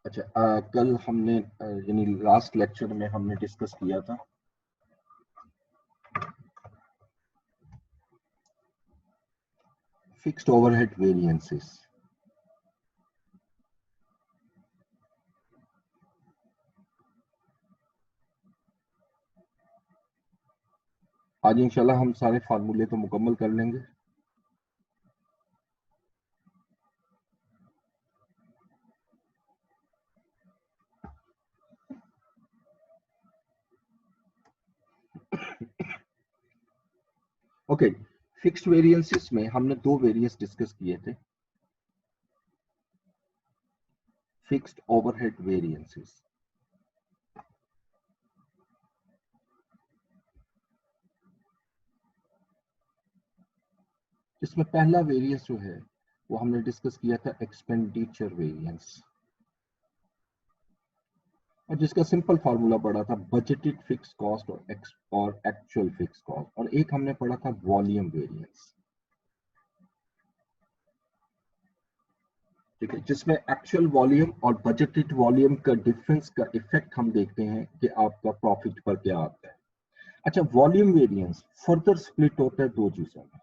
अच्छा, कल हमने यानी लास्ट लेक्चर में हमने डिस्कस किया था फिक्स्ड ओवरहेड वेरिएंसेस। आज इंशाल्लाह हम सारे फार्मूले तो मुकम्मल कर लेंगे। ओके, फिक्स्ड वेरिएंसेस में हमने दो वेरिएंस डिस्कस किए थे, फिक्स्ड ओवरहेड वेरिएंसेस। जिसमें पहला वेरिएंस जो है वो हमने डिस्कस किया था एक्सपेंडिचर वेरिएंस, और जिसका सिंपल फार्मूला पढ़ा था बजटेड फिक्स कॉस्ट और एक्चुअल फिक्स कॉस्ट, और एक हमने पढ़ा था वॉल्यूम वेरिएंस। ठीक है, जिसमें एक्चुअल वॉल्यूम और बजटेड वॉल्यूम का डिफरेंस का इफेक्ट हम देखते हैं कि आपका प्रॉफिट पर क्या आता है। अच्छा, वॉल्यूम वेरिएंस फर्दर स्प्लिट होता है दो चीजों में।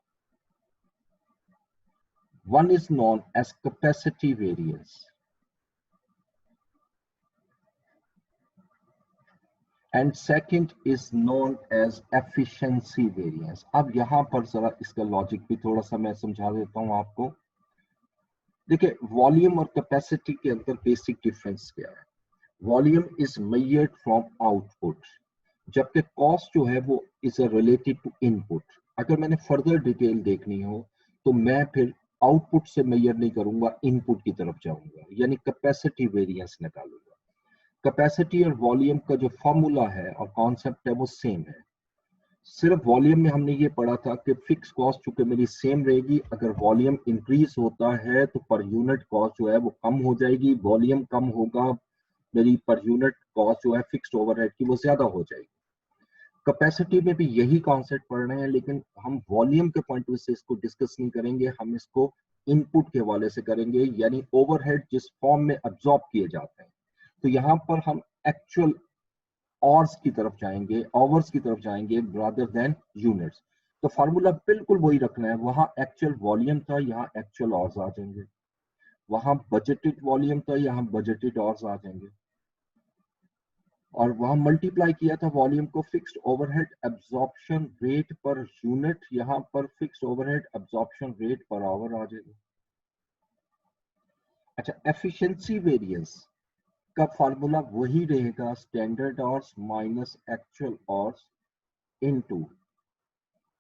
One is known as capacity variance and second is known as efficiency variance. अब यहां पर जरा इसका लॉजिक भी थोड़ा सा मैं समझा देता हूं आपको। देखिए, वॉल्यूम और कैपेसिटी के अंदर बेसिक डिफरेंस क्या है। Volume is measured from output, जबकि कॉस्ट जो है वो इज रिलेटेड टू इनपुट। अगर मैंने फर्दर डिटेल देखनी हो तो मैं फिर आउटपुट से मेजर नहीं करूंगा, इनपुट की तरफ जाऊंगा, यानी कैपेसिटी वेरिएंस निकालूंगा। कैपेसिटी और वॉल्यूम का जो फॉर्मूला है और कॉन्सेप्ट है वो सेम है। सिर्फ वॉल्यूम में हमने ये पढ़ा था कि फिक्स कॉस्ट चूंकि मेरी सेम रहेगी, अगर वॉल्यूम इंक्रीज होता है तो पर यूनिट कॉस्ट जो है वो कम हो जाएगी, वॉल्यूम कम होगा, मेरी पर यूनिट कॉस्ट जो है फिक्स्ड ओवरहेड की वो ज्यादा हो जाएगी। कैपेसिटी में भी यही कॉन्सेप्ट पढ़ रहे हैं, लेकिन हम वॉल्यूम के पॉइंट ऑफ व्यू से इसको डिस्कस नहीं करेंगे, हम इसको इनपुट के हवाले से करेंगे, यानी ओवरहेड जिस फॉर्म में अब्सॉर्ब किए जाते हैं। तो यहाँ पर हम एक्चुअल ऑर्स की तरफ जाएंगे, आवर्स की तरफ जाएंगे रादर देन यूनिट्स। तो फार्मूला बिल्कुल वही रखना है, वहां एक्चुअल वॉल्यूम था, यहाँ एक्चुअल ऑर्स आ जाएंगे, वहां बजटेड वॉल्यूम था, यहाँ बजटेड ऑर्स आ जाएंगे, और वहां मल्टीप्लाई किया था वॉल्यूम को fixed overhead absorption rate per unit, यहाँ पर fixed overhead absorption rate per hour आ जाएगा। अच्छा, एफिशिएंसी वेरिएंस का फार्मूला वही रहेगा, standard hours minus actual hours into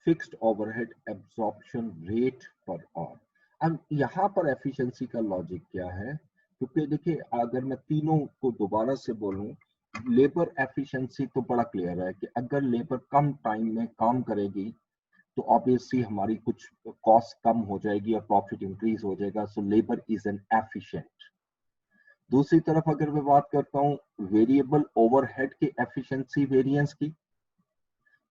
fixed overhead absorption rate per hour. अब यहाँ पर एफिशिएंसी का लॉजिक क्या है, क्योंकि देखिए अगर मैं तीनों को दोबारा से बोलूं, लेबर एफिशिएंसी तो बड़ा क्लियर है कि अगर लेबर कम टाइम में काम करेगी तो ऑब्वियसली हमारी कुछ कॉस्ट कम हो जाएगी और प्रॉफिट इंक्रीज हो जाएगा, so labour is an efficient. दूसरी तरफ अगर मैं बात करता हूं वेरिएबल ओवरहेड के एफिशिएंसी वेरिएंस की,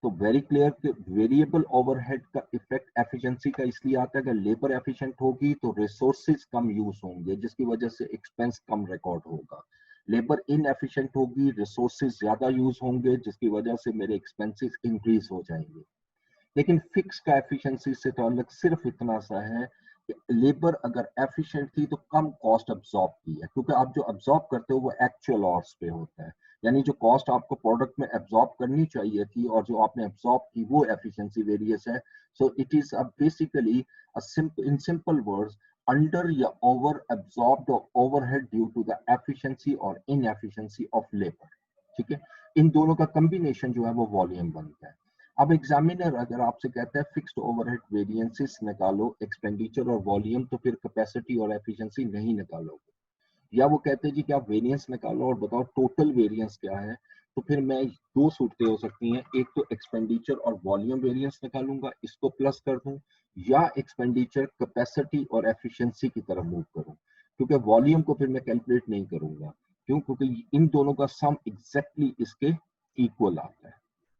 तो वेरी क्लियर कि वेरिएबल ओवरहेड का इफेक्ट एफिशिएंसी का इसलिए आता है कि लेबर एफिशिएंट होगी तो रिसोर्सेज कम यूज होंगे, जिसकी वजह से एक्सपेंस कम रिकॉर्ड होगा। लेबर इनएफिशिएंट होगी, रिसोर्सेज ज्यादा यूज होंगे, जिसकी वजह से मेरे एक्सपेंसेस इंक्रीज हो जाएंगे। लेकिन फिक्स का एफिशिएंसी से ताल्लुक सिर्फ इतना सा है कि लेबर अगर एफिशिएंट थी तो कम कॉस्ट अब्सॉर्ब की है, क्योंकि आप जो अब्सॉर्ब करते हो वो एक्चुअल ऑर्स पे होता है, यानी जो कॉस्ट आपको प्रोडक्ट में अब्सॉर्ब करनी चाहिए थी और जो आपने अब्सॉर्ब की वो एफिशिएंसी वेरिएंस है। So it is basically in simple words under या over absorbed overhead due to the efficiency और इनएफिशिएंसी ऑफ लेबर। ठीक है, इन दोनों का कॉम्बिनेशन जो है वो वॉल्यूम बनता है। अब एग्जामिनर अगर आपसे कहता है फिक्स्ड ओवरहेड वेरिएंसेस निकालो एक्सपेंडिचर और वॉल्यूम, तो फिर कैपेसिटी और एफिशिएंसी नहीं निकालोगे, या वो कहते हैं जी कि आप वेरिएंस निकालो और बताओ टोटल वेरिएंस क्या है, तो फिर मैं दो सूरतें हो सकती हैं, एक तो एक्सपेंडिचर और वॉल्यूम वेरिएंस निकालूंगा, इसको प्लस कर दूं, या एक्सपेंडिचर कैपेसिटी और एफिशिएंसी की तरफ मूव करूं, क्योंकि वॉल्यूम को फिर मैं कैलकुलेट नहीं करूंगा। क्यों? क्योंकि इन दोनों का सम एग्जैक्टली इसके इक्वल आता है।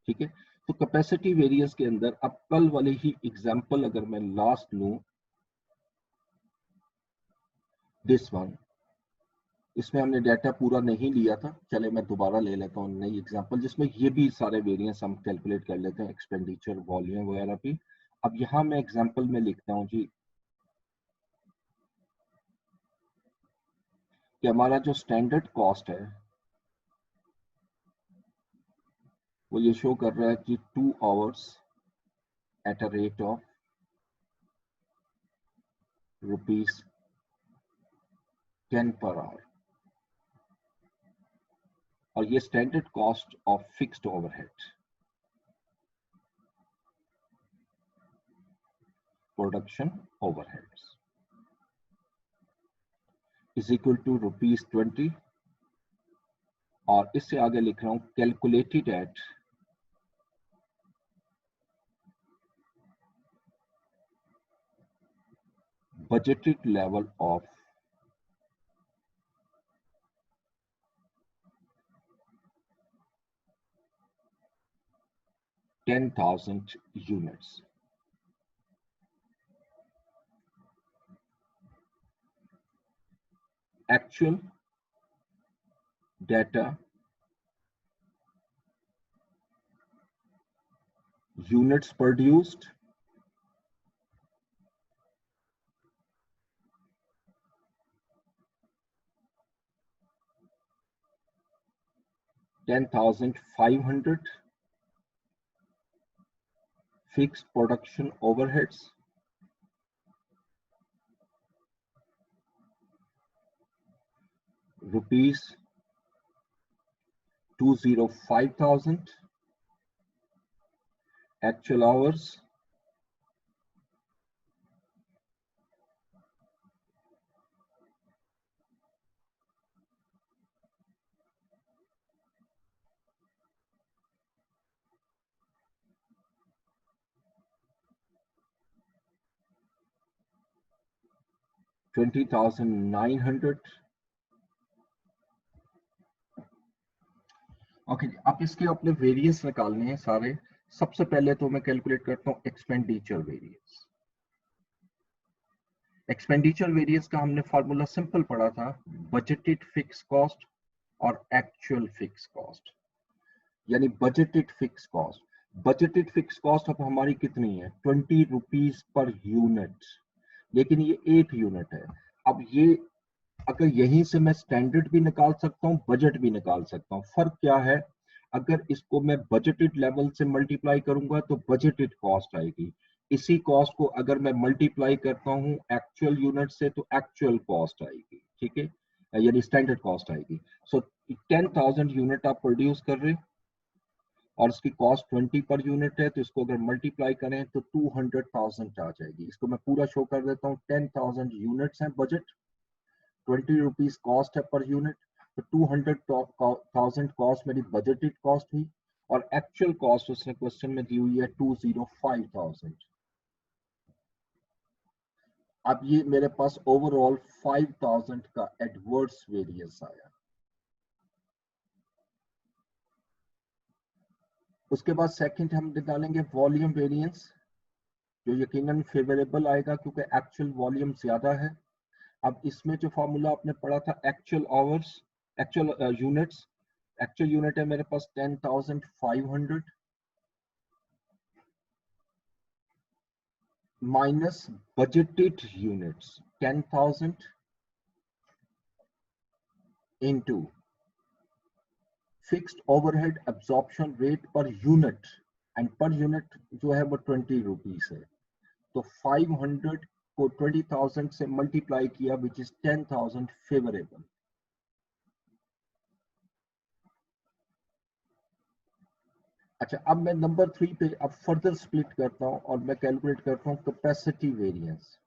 ठीक है, तो कैपेसिटी वेरिएंस के अंदर अब कल वाले ही एग्जांपल अगर मैं लास्ट लूं, दिस वन, इसमें हमने डाटा पूरा नहीं लिया था, चले मैं दोबारा ले लेता हूँ नई एग्जांपल जिसमें ये भी सारे वेरिएंस हम कैलकुलेट कर लेते हैं, एक्सपेंडिचर, वॉल्यूम वगैरह भी। अब यहाँ मैं एग्जांपल में लिखता हूँ जी कि हमारा जो स्टैंडर्ड कॉस्ट है वो ये शो कर रहा है कि 2 hours at a rate of ₹10 पर आवर, और ये standard cost of fixed overhead, production overheads is equal to ₹20, और इससे आगे लिख रहा हूं calculated at budgeted level of 10,000 units. Actual data, units produced, $10,500 fixed production overheads, ₹205,000 actual hours, $20,900। Okay, आप इसके अपने वेरिएंस निकालने हैं सारे। सबसे पहले तो मैं कैलकुलेट करता हूँ एक्सपेंडिचर वेरिएंस। एक्सपेंडिचर वेरिएंस का हमने फॉर्मूला सिंपल पढ़ा था, बजटेड फिक्स कॉस्ट और एक्चुअल फिक्स कॉस्ट, यानी budgeted fix cost. Budgeted fix cost अब हमारी कितनी है? ₹20 पर यूनिट, लेकिन ये 1 यूनिट है। अब ये अगर यहीं से मैं स्टैंडर्ड भी निकाल सकता हूँ, बजट भी निकाल सकता हूँ। फर्क क्या है? अगर इसको मैं बजटेड लेवल से मल्टीप्लाई करूंगा तो बजटेड कॉस्ट आएगी, इसी कॉस्ट को अगर मैं मल्टीप्लाई करता हूँ एक्चुअल यूनिट से तो एक्चुअल कॉस्ट आएगी, ठीक है, यानी स्टैंडर्ड कॉस्ट आएगी। सो 10,000 यूनिट आप प्रोड्यूस कर रहे और इसकी कॉस्ट 20 पर यूनिट है, तो इसको अगर मल्टीप्लाई करें तो 200,000 आ जाएगी। इसको मैं पूरा शो कर देता हूँ। 10,000 यूनिट्स हैं बजट, ₹20 कॉस्ट है पर यूनिट, तो 200,000 कॉस्ट मेरी बजटेड कॉस्ट हुई, और एक्चुअल कॉस्ट उसने क्वेश्चन में दी हुई है 205,000। अब ये मेरे पास ओवरऑल 5,000 का एडवर्स वेरिएंस आया। उसके बाद सेकंड हम निकालेंगे वॉल्यूम वेरिएंस, जो यकीनन फेवरेबल आएगा क्योंकि एक्चुअल वॉल्यूम ज्यादा है। अब इसमें जो फॉर्मूला आपने पढ़ा था actual hours, actual units, actual unit है मेरे पास 10,500 minus budgeted units 10,000 into fixed overhead absorption rate per unit, and per unit जो है वो ₹20 है। तो 500 को 20,000 से मल्टीप्लाई किया, विच इज 10,000 फेवरेबल। अच्छा, अब मैं नंबर 3 पे अब फर्दर स्प्लिट करता हूं और मैं कैलकुलेट करता हूं कैपेसिटी वेरिएंस।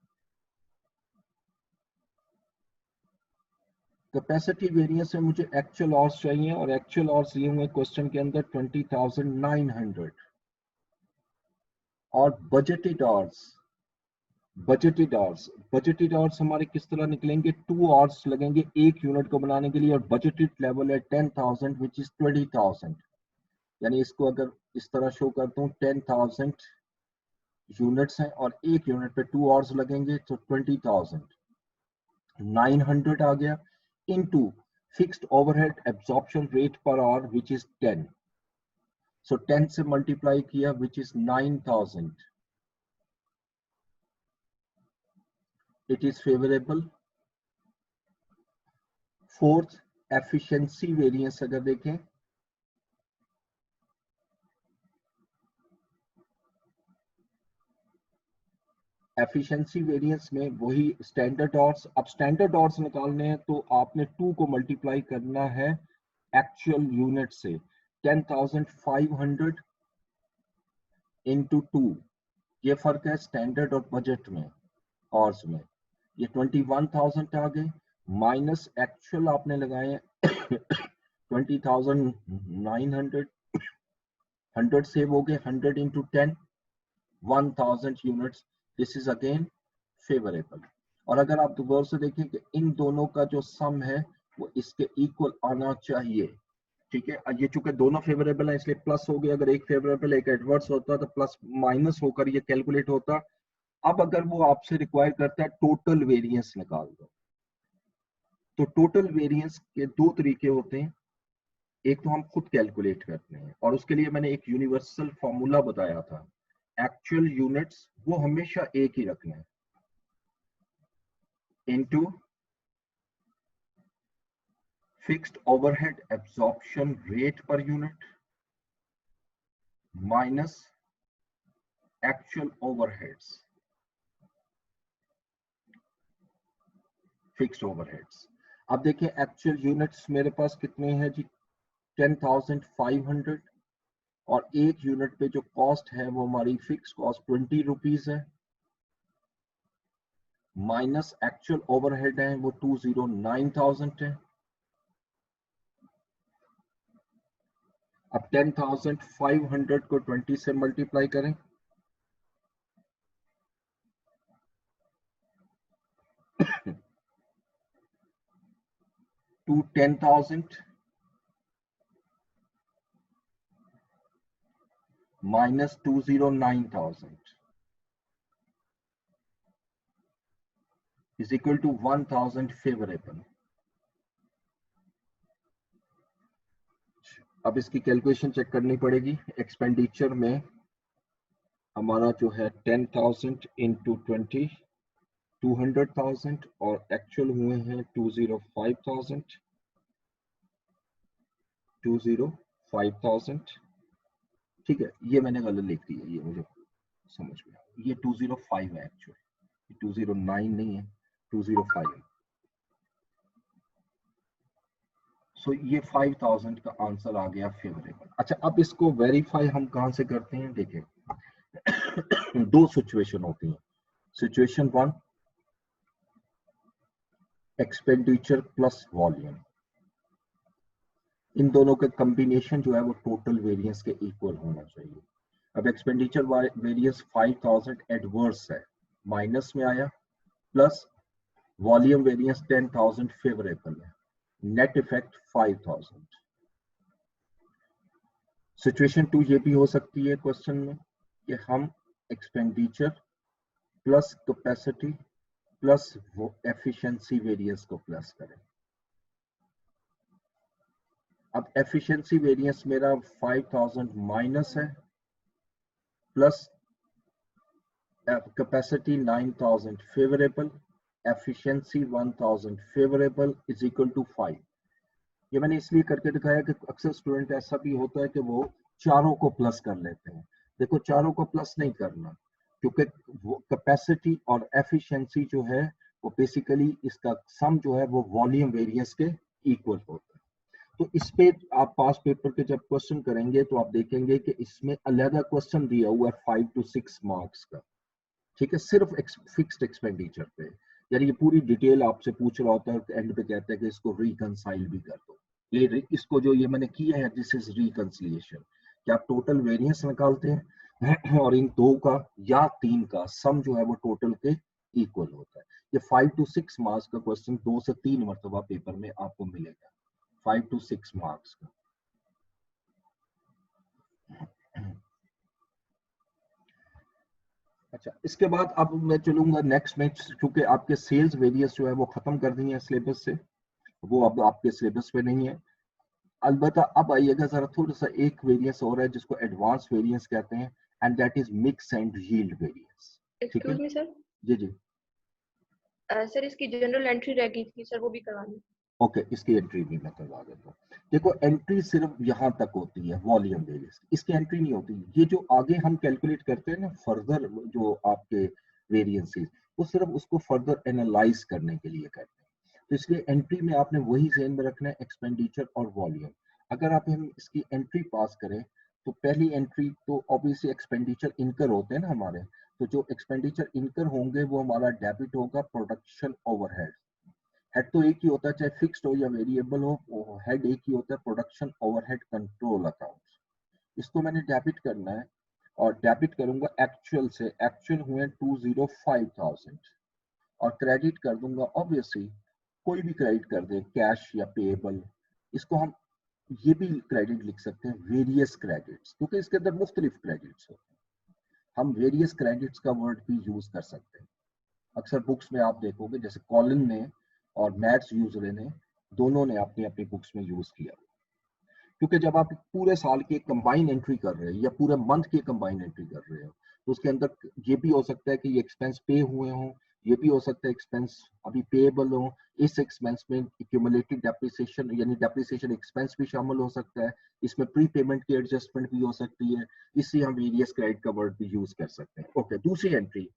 कैपेसिटी वेरिएंस में मुझे एक्चुअल आवर्स चाहिए, और एक्चुअल आवर्स दिए हुए क्वेश्चन के अंदर 20,900, और बजटेड आवर्स, बजटेड आवर्स हमारे किस तरह निकलेंगे? 2 आवर्स लगेंगे एक यूनिट को बनाने के लिए, और बजटेड लेवल है 10,000 विच इज 20,000, यानी इसको अगर इस तरह शो करता हूँ 10,000 यूनिट्स हैं और एक यूनिट पे 2 आवर्स लगेंगे, तो 20,900 आ गया। into fixed overhead absorption rate per hour which is 10. So 10 से multiply किया which is 9000. It is favorable. Fourth, efficiency variance अगर देखें, एफिशिएंसी वेरिएंस में वही स्टैंडर्ड ऑर्स. अब स्टैंडर्ड ऑर्स निकालने हैं तो आपने 2 को मल्टीप्लाई करना है एक्चुअल यूनिट से. 10,500 इंटू 2, ये फर्क है स्टैंडर्ड और बजट में, ऑर्स में. ये 21,000 आ गए माइनस एक्चुअल आपने लगाए 20,900. 100 सेव हो गए. 100 into 10, 1000 units. This is again favourable. और अगर आप दोबारा से देखें कि इन दोनों का जो सम है वो इसके इक्वल आना चाहिए. ठीक है, ये चूंकि दोनों फेवरेबल है इसलिए प्लस हो गया. अगर एक फेवरेबल एक एडवर्स होता तो प्लस माइनस होकर ये कैलकुलेट होता. अब अगर वो आपसे रिक्वायर करता है टोटल वेरिएंस निकाल दो, तो टोटल वेरिएंस के दो तरीके होते हैं. एक तो हम खुद कैलकुलेट करते हैं और उसके लिए मैंने एक यूनिवर्सल फॉर्मूला बताया था. एक्चुअल यूनिट्स वो हमेशा एक ही रखना है into fixed overhead absorption rate per unit minus actual overheads fixed overheads. अब देखें एक्चुअल यूनिट्स मेरे पास कितने हैं जी, 10,500. और एक यूनिट पे जो कॉस्ट है वो हमारी फिक्स कॉस्ट 20 रुपीज है माइनस एक्चुअल ओवरहेड है वो 209,000 है. अब 10,500 को 20 से मल्टीप्लाई करें टू 10,000 माइनस 209,000 is equal to 1,000 फेवरेबल. अब इसकी कैलकुलेशन चेक करनी पड़ेगी. एक्सपेंडिचर में हमारा जो है 10,000 इंटू 20 200,000 और एक्चुअल हुए हैं 205,000. ठीक है, ये मैंने गलत लिख दी है, ये मुझे समझ में. ये 205 है एक्चुअल, 209 नहीं है, 205 है. सो ये 5,000 का आंसर आ गया फेवरेबल. अच्छा, अब इसको वेरीफाई हम कहां से करते हैं. देखिए दो सिचुएशन होती हैं. Situation 1, expenditure plus volume. इन दोनों का कॉम्बिनेशन जो है वो टोटल वेरिएंस के इक्वल होना चाहिए. अब एक्सपेंडिचर वेरिएंस 5,000 एडवर्स है, माइनस में आया, प्लस वॉल्यूम वेरिएंस 10,000 फेवरेबल है, नेट इफेक्ट 5,000. सिचुएशन 2 ये भी हो सकती है क्वेश्चन में कि हम expenditure plus capacity plus efficiency variance को प्लस करें. अब एफिशिएंसी वेरिएंस मेरा 5,000 माइनस है, plus capacity 9,000 favourable, efficiency 1,000 favourable is equal to 5. ये मैंने इसलिए करके दिखाया कि अक्सर स्टूडेंट ऐसा भी होता है कि वो चारों को प्लस कर लेते हैं. देखो चारों को प्लस नहीं करना, क्योंकि कैपेसिटी और एफिशिएंसी जो है वो बेसिकली इसका सम जो है वो वॉल्यूम वेरिएंस के इक्वल होता है. तो इस पे आप पास पेपर के जब क्वेश्चन करेंगे तो आप देखेंगे कि इसमें अलग क्वेश्चन दिया हुआ है 5 to 6 मार्क्स का. ठीक है, सिर्फ फिक्स्ड एक्सपेंडिचर पे. यानी ये पूरी डिटेल आपसे पूछ रहा होता है, एंड पे कहता है कि इसको रिकंसाइल भी कर दो. ये इसको जो ये मैंने किया है दिस इज रिकंसिलिएशन, कि आप टोटल वेरिएंस निकालते हैं और इन दो का या तीन का सम जो है वो टोटल के इक्वल होता है. ये 5 to 6 मार्क्स का क्वेश्चन 2 से 3 मरतबा पेपर में आपको मिलेगा, 5 to 6 मार्क्स का. अच्छा, इसके बाद अब मैं चलूंगा नेक्स्ट में, क्योंकि आपके सेल्स वेरिएंस जो है वो खत्म कर दी है सिलेबस से. वो अब आपके सिलेबस में नहीं है। अलबत्ता अब आइएगा जरा थोड़ा सा एक वेरिएंस और है जिसको एडवांस वेरिएंस कहते हैं, and that is mix and yield variance. ठीक है एक्सक्यूज मी सर, जी जी। सर इसकी जनरल एंट्री रह गई थी सर, वो भी करवानी। ओके, इसकी एंट्री भी मैं करवा देता हूँ। देखो एंट्री सिर्फ यहाँ तक होती है वॉल्यूम वेरिएंस, इसकी एंट्री नहीं होती। ये जो आगे हम कैलकुलेट करते हैं ना फर्दर जो आपके वेरिएंसेस, वो सिर्फ उसको फर्दर एनालाइज करने के लिए करते हैं। तो इसलिए एंट्री में आपने वही ध्यान में रखना है, एक्सपेंडिचर और वॉल्यूम। अगर आप हम इसकी एंट्री पास करें तो पहली एंट्री तो ऑब्वियसली एक्सपेंडिचर इनकर होते हैं ना हमारे, तो जो एक्सपेंडिचर इनकर होंगे वो हमारा डेबिट होगा प्रोडक्शन ओवरहेड। हेड तो एक ही होता है चाहे फिक्स्ड हो या वेरिएबल हो, हेड एक ही होता है, प्रोडक्शन ओवरहेड कंट्रोल अकाउंट। इसको मैंने डेबिट करना है और डेबिट करूंगा एक्चुअल से, एक्चुअल हुए 205,000, और क्रेडिट कर दूंगा ऑब्वियसली, कोई भी क्रेडिट कर दे कैश या पेएबल। इसको हम ये भी क्रेडिट लिख सकते हैं वेरियस क्रेडिट्स, क्योंकि इसके अंदर मुख्तलिफ क्रेडिट्स होते हैं। हम वेरियस क्रेडिट्स का वर्ड भी यूज कर सकते हैं। अक्सर बुक्स में आप देखोगे जैसे कॉलिन ने और मैथ्स यूजर ने दोनों ने अपनी अपनी बुक्स में यूज किया, क्योंकि जब आप पूरे साल की कंबाइन एंट्री कर रहे हैं या पूरे मंथ की कंबाइन एंट्री कर रहे हो तो उसके अंदर ये भी हो सकता है कि ये एक्सपेंस पे हुए हों, ये भी हो सकता है एक्सपेंस अभी पेएबल हो, इस एक्सपेंस में एक्यूमुलेटेड डेप्रिसिएशन यानी डेप्रिसिएशन एक्सपेंस भी शामिल हो सकता है, इसमें प्री पेमेंट की एडजस्टमेंट भी हो सकती है, इससे हम वेरियस क्रेडिट का वर्ड भी यूज कर सकते हैं। ओके, दूसरी एंट्री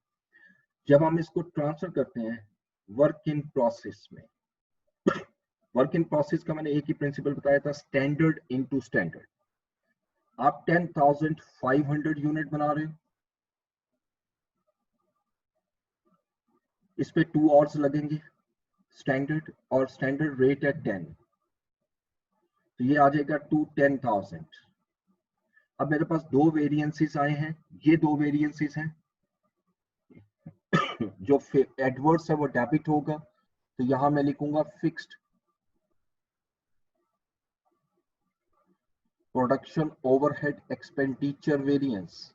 जब हम इसको ट्रांसफर करते हैं वर्क इन प्रोसेस में, वर्क इन प्रोसेस का मैंने एक ही प्रिंसिपल बताया था, स्टैंडर्ड इनटू स्टैंडर्ड। आप 10,500 यूनिट बना रहे हो, इस पे 2 आवर्स लगेंगे स्टैंडर्ड, और स्टैंडर्ड रेट है 10, तो ये आ जाएगा टू 10,000। अब मेरे पास दो वेरिएंसेस आए हैं, ये दो वेरिएंसेस हैं जो एडवर्स है वो डेबिट होगा, तो यहां मैं लिखूंगा fixed production overhead expenditure variance,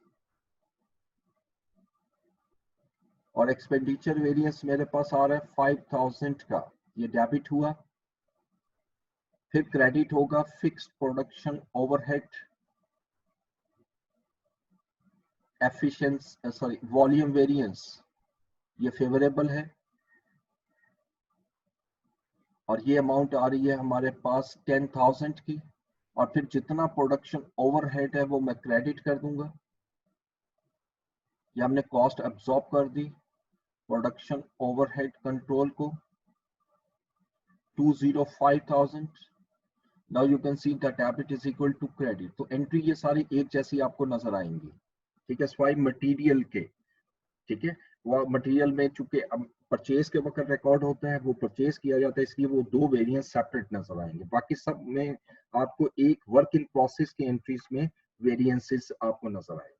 और एक्सपेंडिचर वेरिएंस मेरे पास आ रहा है 5,000 का, ये डेबिट हुआ। फिर क्रेडिट होगा fixed production overhead efficiency, sorry volume variance, ये फेवरेबल है, और ये अमाउंट आ रही है हमारे पास 10,000 की, और फिर जितना प्रोडक्शन ओवरहेड है वो मैं क्रेडिट कर दूंगा। ये हमने कॉस्ट एब्सॉर्ब कर दी प्रोडक्शन ओवरहेड कंट्रोल को, 205,000। Now you can see the debit is equal to credit, तो एंट्री ये सारी एक जैसी आपको नजर आएंगी। ठीक है, स्वाई मटेरियल के, ठीक है, वो मटेरियल में चूंकि परचेज के वक्त रिकॉर्ड होता है, वो परचेज किया जाता है, इसलिए वो दो वेरिएंस सेपरेट नजर आएंगे, बाकी सब में आपको एक वर्क इन प्रोसेस की एंट्रीज में वेरिएंसेस आपको नजर आएंगे।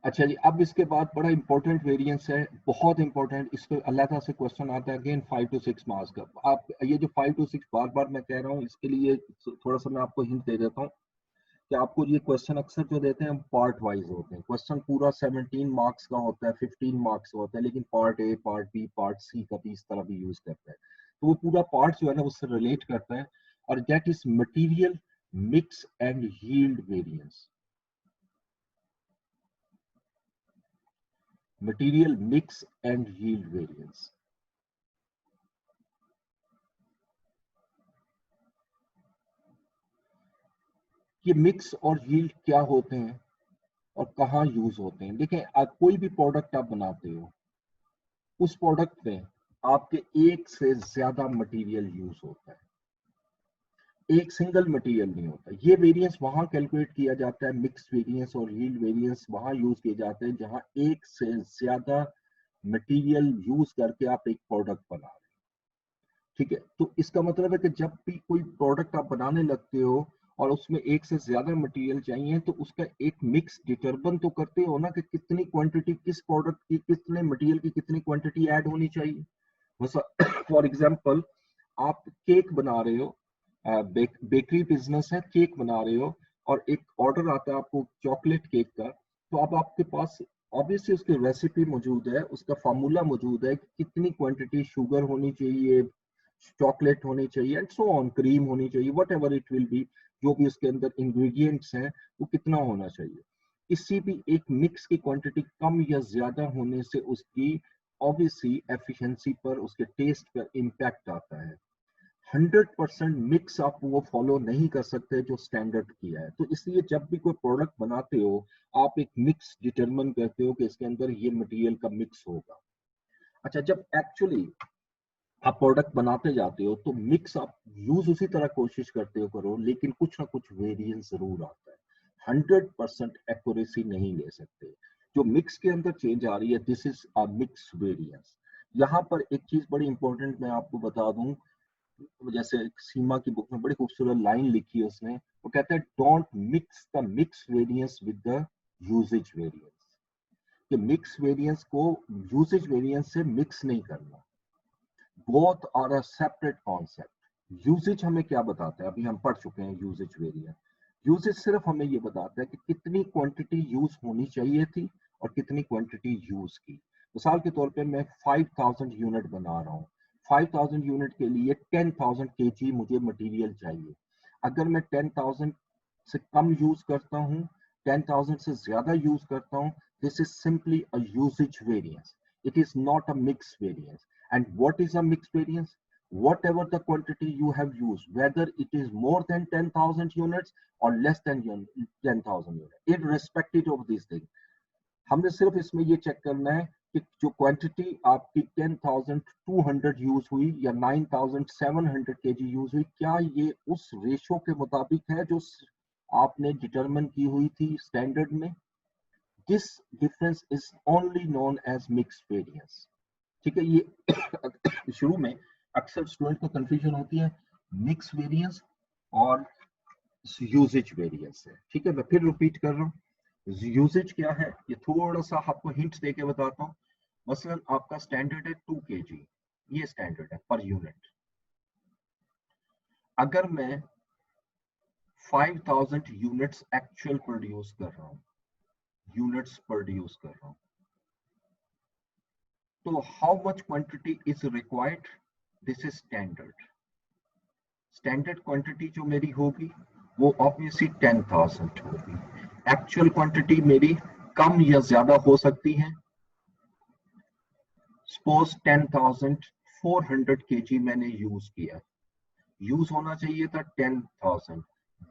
अच्छा जी, अब इसके बाद बड़ा इंपॉर्टेंट वेरिएंस है, बहुत इंपॉर्टेंट, इस पर अल्लाह ताला से क्वेश्चन आता है अगेन 5 to 6 मार्क्स का। आप ये जो 5 to 6 बार बार मैं कह रहा हूँ, इसके लिए थोड़ा सा मैं आपको हिंट दे देता हूँ कि आपको ये क्वेश्चन अक्सर जो देते हैं पार्ट वाइज होते हैं। क्वेश्चन पूरा 17 मार्क्स का होता है, 15 मार्क्स का होता है, लेकिन part A, part B, part C का भी इस तरह भी यूज करता है, तो वो पूरा पार्ट जो है ना उससे रिलेट करता है, और that is material mix and yield variance. Material mix and yield variance, ये मिक्स और यील्ड क्या होते हैं और कहाँ यूज होते हैं। देखें, आप कोई भी प्रोडक्ट आप बनाते हो, उस प्रोडक्ट में आपके एक से ज्यादा मटेरियल यूज होता है, एक सिंगल मटेरियल नहीं होता। ये वेरिएंस वहां कैलकुलेट किया जाता है, मिक्स वेरिएंस और यील्ड वेरिएंस वहां यूज किए जाते हैं जहां एक से ज्यादा मटेरियल यूज करके आप एक प्रोडक्ट बना रहे हैं। ठीक है, तो इसका मतलब है कि जब भी कोई प्रोडक्ट आप बनाने लगते हो और उसमें एक से ज्यादा मटेरियल चाहिए, तो उसका एक मिक्स डिटरमिन तो करते हो ना कि कितनी क्वांटिटी किस प्रोडक्ट की, कितने मटेरियल की कितनी क्वांटिटी ऐड होनी चाहिए। फॉर एग्जांपल आप केक बना रहे हो, बेकरी बिजनेस है, केक बना रहे हो और एक ऑर्डर आता है आपको चॉकलेट केक का, तो अब आपके पास ऑब्वियसली उसकी रेसिपी मौजूद है, उसका फार्मूला मौजूद है कि कितनी क्वांटिटी शुगर होनी चाहिए, चॉकलेट होनी चाहिए एंड सो ऑन, क्रीम होनी चाहिए, what ever it will be, जो भी उसके अंदर इंग्रेडिएंट्स हैं वो कितना होना चाहिए। किसी भी एक मिक्स की क्वांटिटी कम या ज्यादा होने से उसकी ऑब्वियसली एफिशिएंसी पर, उसके टेस्ट पर इम्पैक्ट आता है। 100% मिक्स आप वो फॉलो नहीं कर सकते जो स्टैंडर्ड किया है, तो इसलिए जब भी कोई प्रोडक्ट बनाते हो आप एक मिक्स डिटरमिन करते हो कि इसके अंदर ये मटेरियल का मिक्स होगा। अच्छा, जब एक्चुअली आप प्रोडक्ट बनाते जाते हो तो मिक्स आप यूज उसी तरह कोशिश करते हो करो, लेकिन कुछ ना कुछ वेरिएंस जरूर आता है। 100% एक्यूरेसी नहीं ले सकते। जो मिक्स के अंदर चेंज आ रही है, this is a mix variance. यहाँ पर एक चीज बड़ी इंपॉर्टेंट मैं आपको बता दूं, जैसे सीमा की बुक में बड़ी खूबसूरत लाइन लिखी है उसने, वो कहता है don't mix the mix variance with the usage variance. कि मिक्स वेरिएंस को यूजेज वेरिएंस से मिक्स नहीं करना। Both are a separate concept. Usage हमें क्या बताता है, अभी हम पढ़ चुके हैं यूजेज वेरिएंस। यूजेज सिर्फ हमें ये बताता है कि कितनी क्वांटिटी यूज होनी चाहिए थी और कितनी क्वांटिटी यूज की। मिसाल के तौर पे मैं 5000 यूनिट बना रहा हूँ, 5000 यूनिट के लिए 10,000 केजी मुझे मटेरियल चाहिए। अगर मैं 10,000 से कम यूज करता हूँ, 10,000 से ज्यादा यूज करता हूँ, this is simply a usage variance, it is not a mix variance. And what is a mixed variance? Whatever the quantity you have used, whether it is more than 10,000 units or less than 10,000 units, irrespective of these things, हमने सिर्फ इसमें ये check करना है कि जो quantity आपकी 10,200 use हुई या 9,700 केजी यूज हुई, क्या ये उस रेशो के मुताबिक है जो आपने डिटरमिन की हुई थी स्टैंडर्ड में। This difference is only known as mix variance. ठीक है, ये शुरू में अक्सर स्टूडेंट को कंफ्यूजन होती है मिक्स वेरिएंस और यूजेज वेरिएंस है। ठीक है, मैं फिर रिपीट कर रहा हूँ, यूजेज क्या है ये थोड़ा सा आपको हिंट देके बताता हूँ। मसलन आपका स्टैंडर्ड है 2 kg, ये स्टैंडर्ड है पर यूनिट। अगर मैं 5000 यूनिट्स एक्चुअल प्रोड्यूस कर रहा हूँ, यूनिट्स प्रोड्यूस कर रहा हूँ, तो how much quantity is required, this is standard. Standard quantity जो मेरी होगी वो ऑब्वियसली 10,000 होगी। एक्चुअल क्वांटिटी मेरी कम या ज्यादा हो सकती है। सपोज 10,400 केजी मैंने यूज किया, यूज होना चाहिए था 10,000।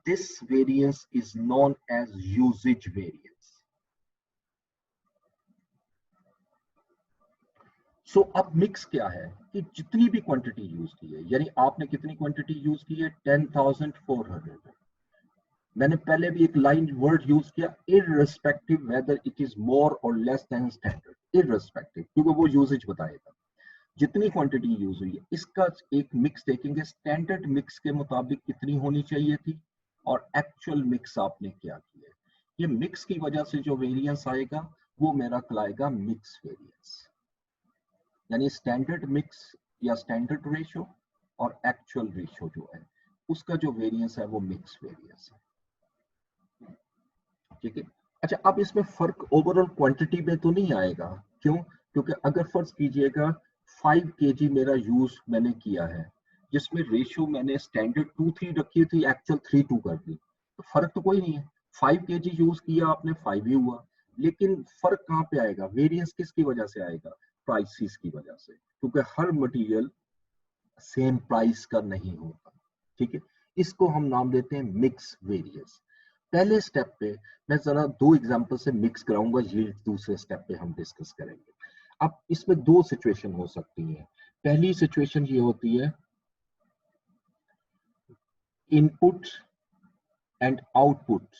This variance is known as usage variance. So अब मिक्स क्या है कि जितनी भी क्वांटिटी यूज की है, यानी आपने कितनी क्वांटिटी यूज की है 10,400। मैंने पहले भी एक लाइन वर्ड यूज किया, irrespective whether it is more और लेस देन स्टैंडर्ड, इररिस्पेक्टिव, क्योंकि वो यूजेज बताएगा जितनी क्वांटिटी यूज हुई है। इसका एक मिक्स देखेंगे, स्टैंडर्ड मिक्स के मुताबिक कितनी होनी चाहिए थी और एक्चुअल मिक्स आपने क्या किया। ये मिक्स की वजह से जो वेरिएंस आएगा वो मेरा कहलाएगा मिक्स वेरिएंस। यानी स्टैंडर्ड मिक्स या स्टैंडर्ड रेशियो और एक्चुअल रेशियो जो है उसका जो वेरिएंस है वो मिक्स वेरिएंस है। ठीक है, अच्छा अब इसमें फर्क ओवरऑल क्वांटिटी में तो नहीं आएगा, क्यों? क्योंकि अगर फर्ज कीजिएगा 5 kg मेरा यूज मैंने किया है, जिसमें रेशियो मैंने स्टैंडर्ड 2:3 रखी थी, एक्चुअल 3:2 कर दी, तो फर्क तो कोई नहीं है। 5 kg यूज किया आपने, 5 ही हुआ। लेकिन फर्क कहाँ पे आएगा, वेरिएंस किसकी वजह से आएगा, प्राइसेस की वजह से, क्योंकि हर मटेरियल सेम प्राइस का नहीं होता। ठीक है, इसको हम नाम देते हैं मिक्स वेरिएंस। पहले स्टेप पे मैं जरा दो एग्जांपल से मिक्स कराऊंगा, ये दूसरे स्टेप पे हम डिस्कस करेंगे। अब इसमें दो सिचुएशन हो सकती है। पहली सिचुएशन ये होती है input and output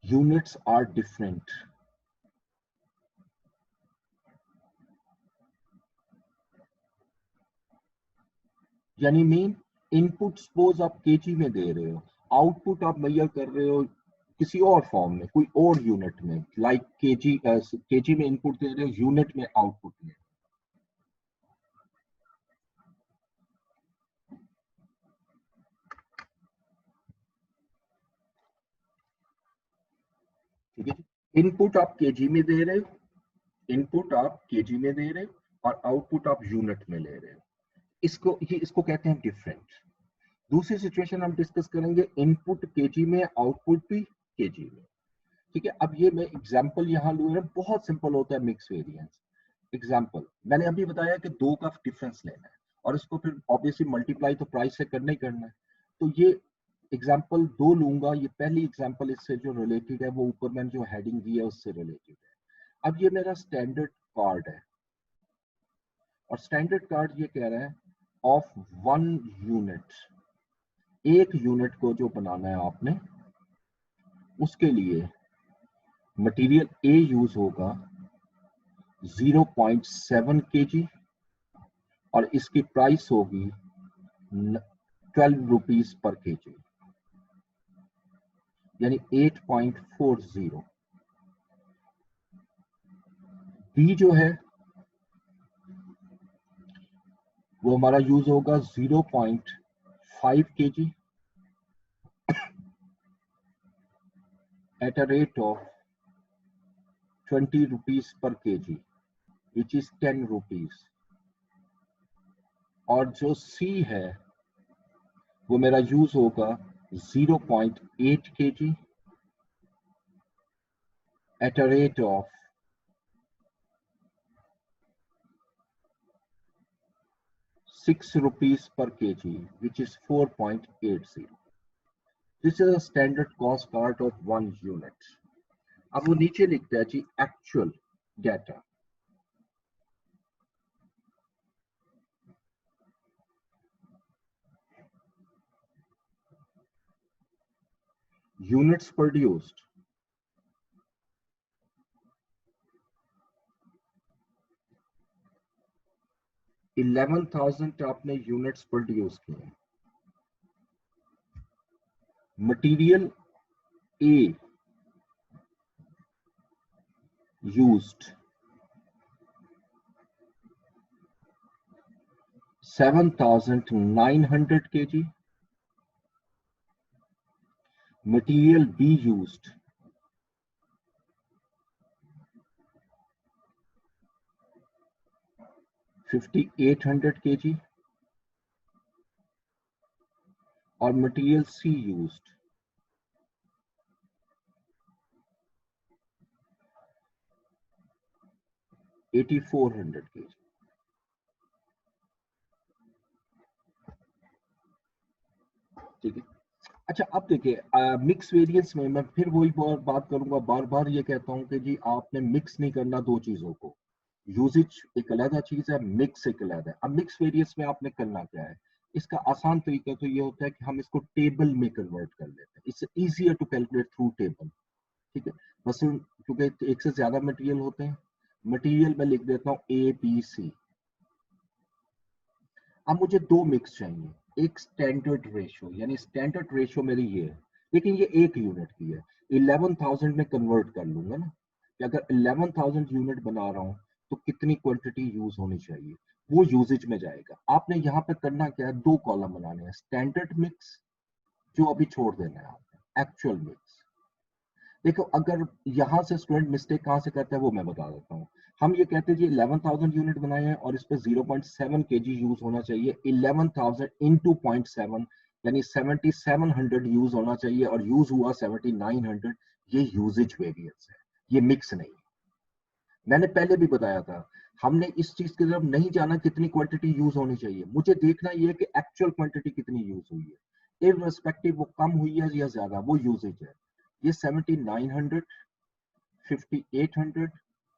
units are different. यानी मीन इनपुट सपोज आप केजी में दे रहे हो, आउटपुट आप मेजर कर रहे हो किसी और फॉर्म में, कोई और यूनिट में, लाइक केजी में इनपुट दे रहे हो, यूनिट में आउटपुट में। ठीक है, इनपुट आप केजी में दे रहे हो, इनपुट आप केजी में दे रहे हो और आउटपुट आप यूनिट में ले रहे हो। इसको कहते हैं डिफरेंट। दूसरी सिचुएशन हम डिस्कस करेंगे, इनपुट केजी में, आउटपुट भी केजी में। ठीक है, अब ये मैं एग्जांपल यहाँ लूँ, बहुत सिंपल होता है मिक्स वेरिएंस। एग्जांपल मैंने अभी बताया कि दो का डिफरेंस लेना है और इसको फिर ऑब्वियसली मल्टीप्लाई तो प्राइस से करना ही करना है। तो ये एग्जांपल दो लूंगा, ये पहली एग्जांपल इससे जो रिलेटेड है वो ऊपर मैंने जो हेडिंग दी है उससे रिलेटेड है। अब ये मेरा स्टैंडर्ड कार्ड है और स्टैंडर्ड कार्ड ये कह रहा है ऑफ 1 यूनिट, एक यूनिट को जो बनाना है आपने, उसके लिए मटेरियल ए यूज होगा 0.7 kg और इसकी प्राइस होगी 12 रुपीज पर केजी, यानी 8.40। बी जो है वो हमारा यूज होगा 0.5 kg eight a rate of 20 rupees per KG, which is 10 rupees. और जो सी है वो मेरा यूज होगा 0.8 kg eight a rate of 6 rupees per kg, which is 4.80. This is a standard cost chart of 1 unit. अब वो नीचे लिखता है जी एक्चुअल डेटा, यूनिट्स प्रोड्यूस्ड 11,000 आपने यूनिट्स प्रोड्यूस किए। Material A used 7,900 kg, material B used 5,800 kg और material C used 8,400 kg। ठीक है, अच्छा अब देखिए मिक्स वेरिएंस में मैं फिर वही बात करूंगा, बार बार ये कहता हूं कि जी आपने मिक्स नहीं करना दो चीजों को। यूजेज एक अलग चीज है, मिक्स एक अलग है। अब मिक्स वेरिएंस में आपने करना क्या है, इसका आसान तरीका तो ये होता है कि हम इसको टेबल में कन्वर्ट कर लेते हैं, it's easier to calculate through table. ठीक है, बस क्योंकि एक से ज्यादा मटेरियल होते हैं, मटेरियल में लिख देता हूँ ए बी सी। अब मुझे दो मिक्स चाहिए, एक स्टैंडर्ड रेशियो, यानी स्टैंडर्ड रेशियो मेरी ये है, लेकिन ये एक यूनिट की है। 11,000 में कन्वर्ट कर लूंगा ना कि अगर 11,000 यूनिट बना रहा हूं तो कितनी क्वांटिटी यूज होनी चाहिए, वो यूजेज में जाएगा। आपने यहाँ पे करना क्या है, दो कॉलम बनाने हैं, स्टैंडर्ड मिक्स जो अभी छोड़ देना है आपने, एक्चुअल मिक्स। देखो अगर यहाँ से स्टूडेंट मिस्टेक कहाँ से करता है वो मैं बता देता हूँ। हम ये कहते हैं जी 11,000 यूनिट बनाए हैं और इस पे 0.7 kg यूज होना चाहिए। 11,000 इंटू 0.7 यानी 7,700 यूज होना चाहिए और यूज हुआ 7,900। ये यूजेज वेरिएंस है, ये मिक्स नहीं। मैंने पहले भी बताया था, हमने इस चीज की तरफ नहीं जाना कितनी क्वांटिटी यूज होनी चाहिए, मुझे देखना ये है कि एक्चुअल क्वांटिटी कितनी यूज हुई है, इररिस्पेक्टिव वो कम हुई है या ज्यादा, वो यूजेज है। ये 7,900, 5,800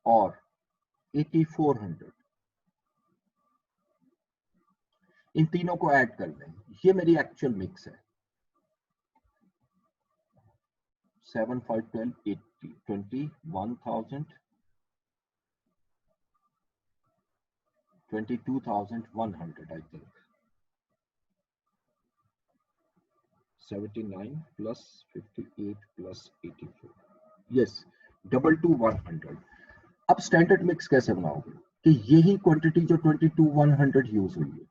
और 8,400, इन तीनों को ऐड कर लें, ये मेरी एक्चुअल मिक्स है। 7, 5, 12, 80, 21,000, 22,100 I think. 79 plus 58 plus 84, yes, 22 100। अब स्टैंडर्ड मिक्स कैसे बनाओगे कि यही क्वांटिटी जो 22 100 यूज हुई है,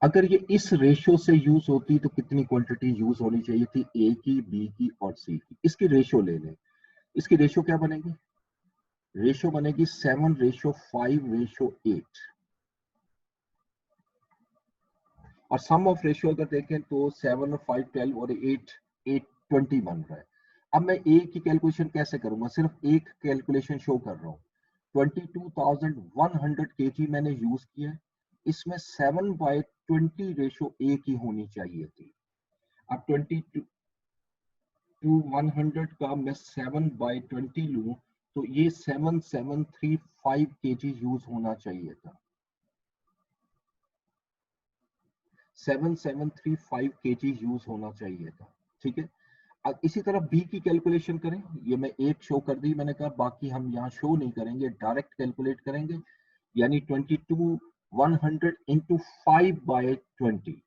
अगर ये इस रेशियो से यूज होती तो कितनी क्वांटिटी यूज होनी चाहिए थी, ए की, बी की और सी की। इसकी रेशियो ले लें। इसकी रेशियो क्या बनेगी? रेशियो बनेगी 7:5:8। और सम ऑफ रेशियो अगर देखें तो 7 और 5 12 और 8 20 बन रहा है। अब मैं ए की कैलकुलेशन कैसे करूंगा? सिर्फ एक कैलकुलेशन शो कर रहा हूं। 22,100 kg मैंने यूज किया है, इसमें 7/20 रेशियो ए की होनी चाहिए थी। अब 22,100 का मैं 7/20 लूं तो ये 7735 kg यूज होना चाहिए था। 7735 kg यूज होना चाहिए था, ठीक है। अब इसी तरह बी की कैलकुलेशन करें। ये मैं एक शो कर दी, मैंने कहा बाकी हम यहाँ शो नहीं करेंगे, डायरेक्ट कैलकुलेट करेंगे। यानी 22,100 into 5/20,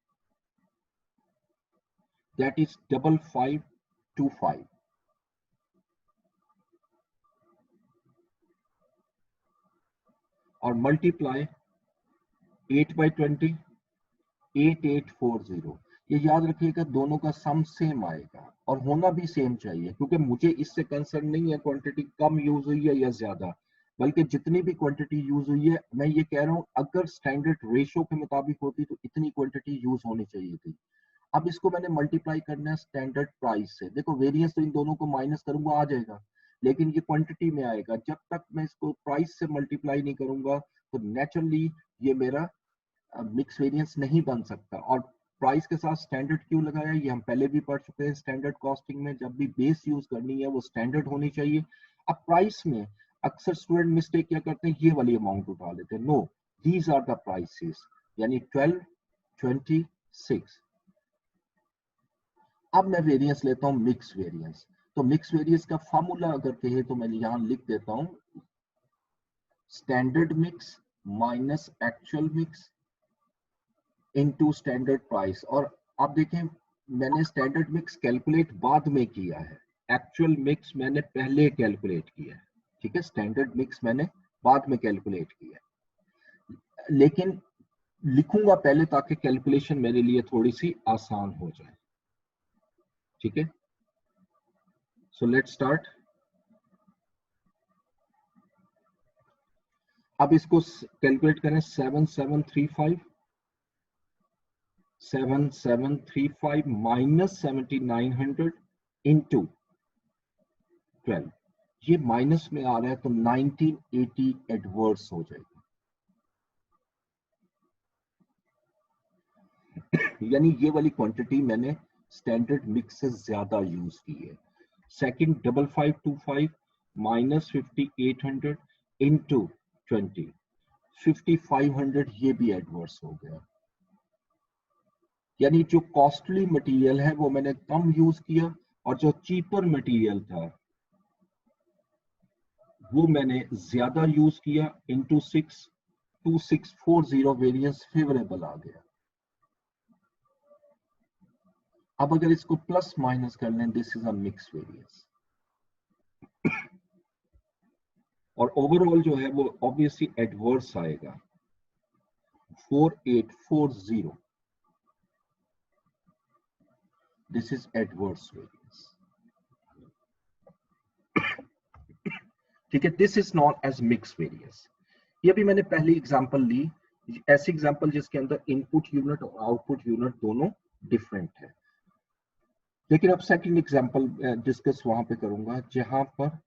that is 5525, और मल्टीप्लाई 8/20, 8840। ये याद रखिएगा दोनों का सम सेम आएगा और होना भी सेम चाहिए, क्योंकि मुझे इससे कंसर्न नहीं है क्वांटिटी कम यूज हुई है या ज्यादा, बल्कि जितनी भी क्वांटिटी यूज हुई है मैं ये कह रहा हूं अगर स्टैंडर्ड रेशियो के मुताबिक होती तो इतनी क्वांटिटी यूज होनी चाहिए थी। अब इसको मैंने मल्टीप्लाई करना है स्टैंडर्ड प्राइस से। देखो वेरिएंस तो इन दोनों को माइनस करूंगा आ जाएगा, लेकिन ये क्वांटिटी में आएगा। जब तक मैं इसको प्राइस से मल्टीप्लाई नहीं करूंगा तो नेचुरली ये मेरा मिक्स वेरिएंस नहीं बन सकता। और प्राइस के साथ स्टैंडर्ड क्यों लगाया, ये हम पहले भी पढ़ चुके हैं। स्टैंडर्ड कॉस्टिंग में जब भी बेस यूज करनी है वो स्टैंडर्ड होनी चाहिए। अब प्राइस में अक्सर स्टूडेंट मिस्टेक क्या करते हैं, ये वाली अमाउंट उठा लेते हैं। No, these are the prices, यानी 12 26। अब मैं वेरिएंस लेता हूं मिक्स वेरिएंस। तो मिक्स वेरिएंस का फॉर्मूला अगर कहे तो मैं यहां लिख देता हूं, standard mix minus actual mix into standard price. और आप देखें मैंने स्टैंडर्ड मिक्स कैलकुलेट बाद में किया है, एक्चुअल मिक्स मैंने पहले कैलकुलेट किया है, ठीक है। स्टैंडर्ड मिक्स मैंने बाद में कैलकुलेट किया है, लेकिन लिखूंगा पहले ताकि कैलकुलेशन मेरे लिए थोड़ी सी आसान हो जाए, ठीक है। So let's start. अब इसको कैलकुलेट करें। 7735 माइनस 7900 इंटू 12। ये माइनस में आ रहा है तो 1980 एडवर्स हो जाएगा। यानी ये वाली क्वांटिटी मैंने स्टैंडर्ड मिक्स से ज्यादा यूज की है। सेकंड 5525 माइनस 5800 इंटू 20, 5500 ये भी एडवर्स हो गया। यानी जो कॉस्टली मटेरियल है वो मैंने कम यूज किया और जो चीपर मटेरियल था वो मैंने ज्यादा यूज किया। इंटू 6, 2640 वेरिएंस फेवरेबल आ गया। अब अगर इसको प्लस माइनस कर लें, this is a mix variance. और ओवरऑल जो है वो ऑब्वियसली एडवर्स आएगा, 4840। दिस इज एडवर्स वेरिएंस, ठीक है। This is known as mix variance. ये भी मैंने पहली एग्जांपल ली, ऐसी एग्जांपल जिसके अंदर इनपुट यूनिट और आउटपुट यूनिट दोनों डिफरेंट है। लेकिन अब सेकंड एग्जांपल डिस्कस वहां पे करूंगा जहां पर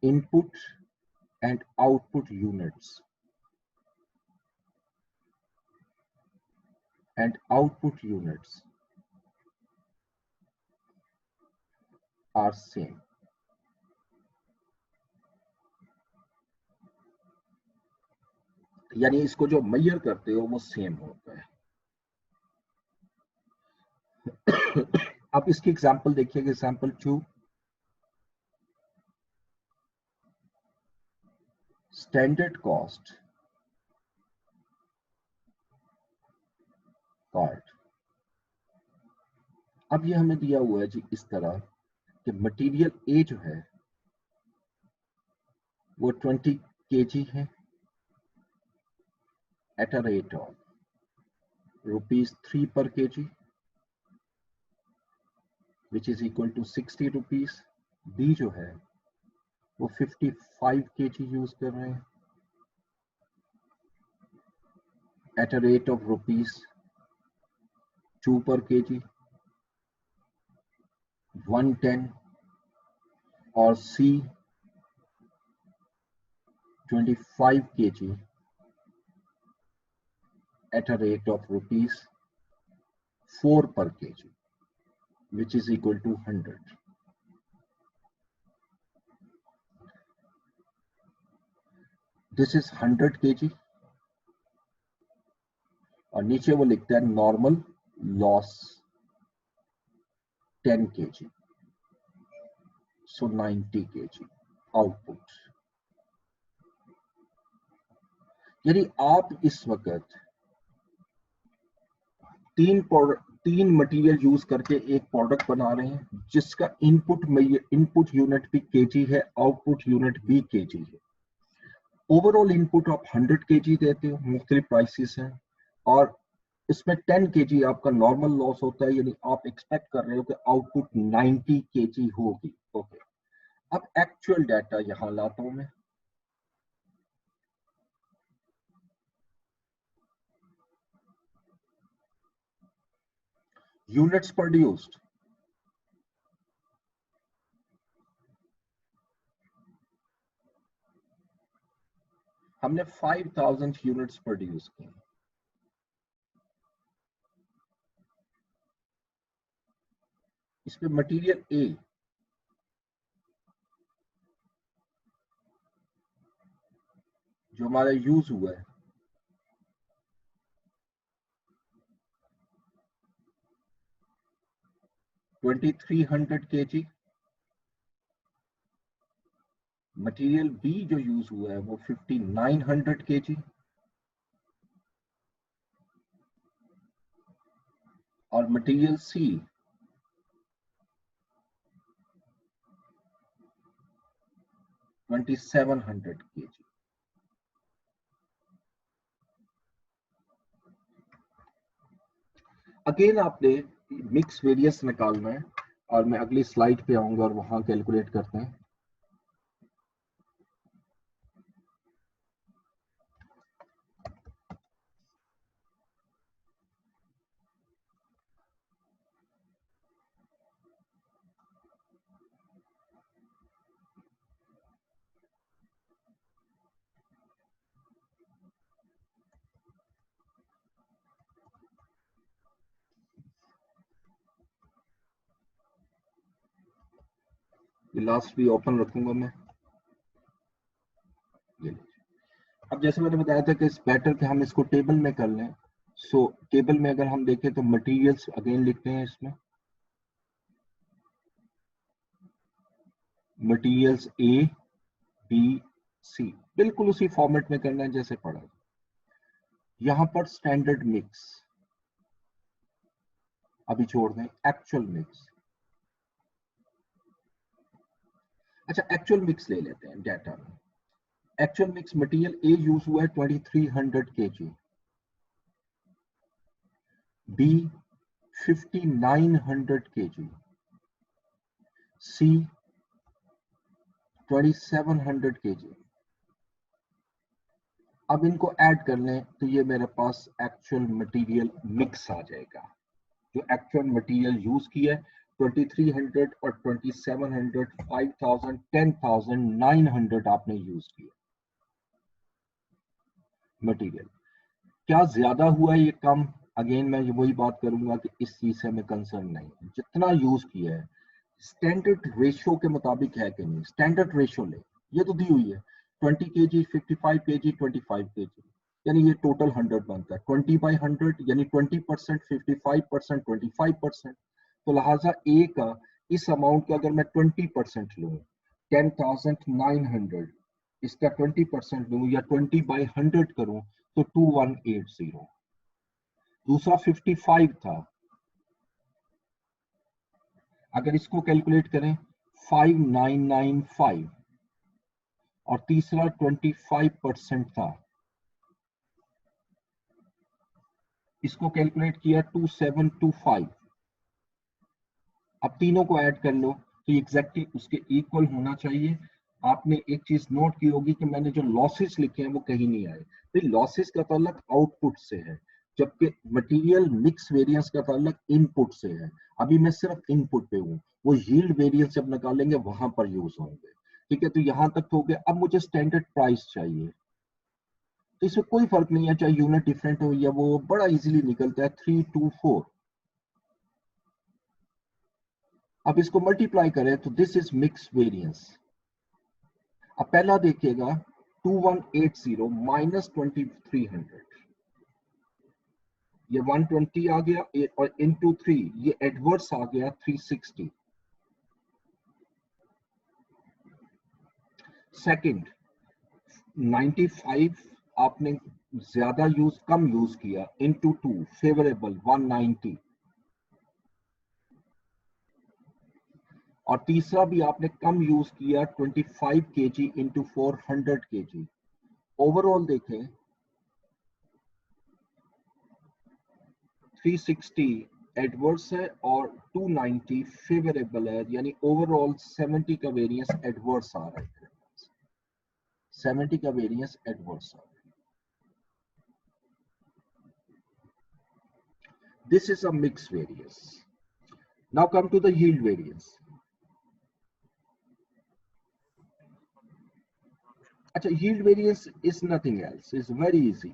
input and output units are same. यानी इसको जो मेजर करते हो वो सेम होता है। अब इसकी एग्जांपल देखिएगा, एग्जांपल 2, स्टैंडर्ड कॉस्ट कार्ड अब ये हमें दिया हुआ है जी इस तरह कि मटेरियल ए जो है वो 20 kg है at a rate of ₹3 per kg which is equal to 60 rupees. B जो है वो 55 kg यूज कर रहे हैं at a rate of ₹2 per kg 110। और सी 25 kg at a rate of ₹4 per kg, which is equal to 100. This is 100 kg और नीचे वो लिखता है normal loss 10 kg, so 90 kg output. यानी आप इस वक्त तीन मटेरियल यूज करके एक प्रोडक्ट बना रहे हैं जिसका इनपुट यूनिट भी केजी है, आउटपुट यूनिट भी केजी है। ओवरऑल इनपुट आप 100 kg देते हो, मुख्तलिफ प्राइसेस हैं और इसमें 10 kg आपका नॉर्मल लॉस होता है, यानी आप एक्सपेक्ट कर रहे हो कि आउटपुट 90 kg होगी। ओके, अब एक्चुअल डाटा यहां लाता हूं मैं। यूनिट्स प्रोड्यूस्ड हमने 5000 यूनिट्स प्रोड्यूस की। इसमें मटेरियल ए जो हमारा यूज हुआ है 2300 kg, मटेरियल बी जो यूज हुआ है वो 5900 kg और मटेरियल सी 2700 kg। अगेन आपने मिक्स वेरियस निकालना है और मैं अगली स्लाइड पे आऊंगा और वहां कैलकुलेट करते हैं। ये लास्ट भी ओपन रखूंगा मैं। ये अब जैसे मैंने बताया था कि इस बेटर कि हम इसको टेबल में कर लें। सो टेबल में अगर हम देखें तो मटेरियल्स अगेन लिखते हैं इसमें मटेरियल्स ए बी सी, बिल्कुल उसी फॉर्मेट में करना है जैसे पढ़ा। यहां पर स्टैंडर्ड मिक्स अभी छोड़ दें, एक्चुअल मिक्स। अच्छा, एक्चुअल मिक्स ले लेते हैं डाटा में। Actual mix material A use हुआ है 2300 kg, बी 5900 kg, सी 2700 kg। अब इनको ऐड कर लें तो ये मेरे पास एक्चुअल मटेरियल मिक्स आ जाएगा। जो एक्चुअल मटेरियल यूज किया है 2300 और 2700, 5000, 10900 आपने यूज किया मटेरियल। क्या ज्यादा हुआ है ये कम? अगेन मैं वही बात करूंगा कि इस चीज से हमें कंसर्न नहीं है, जितना यूज किया है स्टैंडर्ड रेशियो के मुताबिक है कि नहीं। स्टैंडर्ड रेशियो ले, ये तो दी हुई है 20 kg 55 kg 25 kg, यानी ये टोटल 100 बनता है। 20/100 यानी 20%, 55%, 25%। तो लिहाजा ए का इस अमाउंट का अगर मैं 20% लूँ 10,900, इसका 20% लूँ या 20/100 करूँ तो 2180। दूसरा 55 था अगर इसको कैलकुलेट करें 5995 और तीसरा 25% था, इसको कैलकुलेट किया 2725। अब तीनों को ऐड कर लो तो एग्जैक्टली उसके इक्वल होना चाहिए। आपने एक चीज नोट की होगी कि मैंने जो लॉसेस लिखे हैं वो कहीं नहीं आए, तो लॉसेस का ताल्लुक आउटपुट से है, जबकि मटेरियल मिक्स वेरिएंस का ताल्लुक इनपुट से है। अभी मैं सिर्फ इनपुट पे हूँ, वो यील्ड वेरिएंस जब निकालेंगे वहां पर यूज होंगे। ठीक है, तो यहां तक हो गया। अब मुझे स्टैंडर्ड प्राइस चाहिए, तो इसमें कोई फर्क नहीं है चाहे यूनिट डिफरेंट हो या वो बड़ा इजीली निकलता है 324। अब इसको मल्टीप्लाई करें तो दिस इज मिक्स वेरिएंस। अब पहला देखिएगा 2180 माइनस 2300, ये 120 आ गया, और इनटू 3 ये एडवर्स आ गया 360। सेकंड 95 आपने ज्यादा यूज कम यूज किया, इनटू 2 फेवरेबल 190, और तीसरा भी आपने कम यूज किया 25 kg इंटू 400 kg। ओवरऑल देखें 360 एडवर्स है और 290 फेवरेबल है, यानी ओवरऑल 70 का वेरिएंस एडवर्स आ रहा है। 70 का वेरिएंस एडवर्स आ रहा है। This is a mix variance. Now come to the yield variance. अच्छा, yield variance is nothing else, is very easy.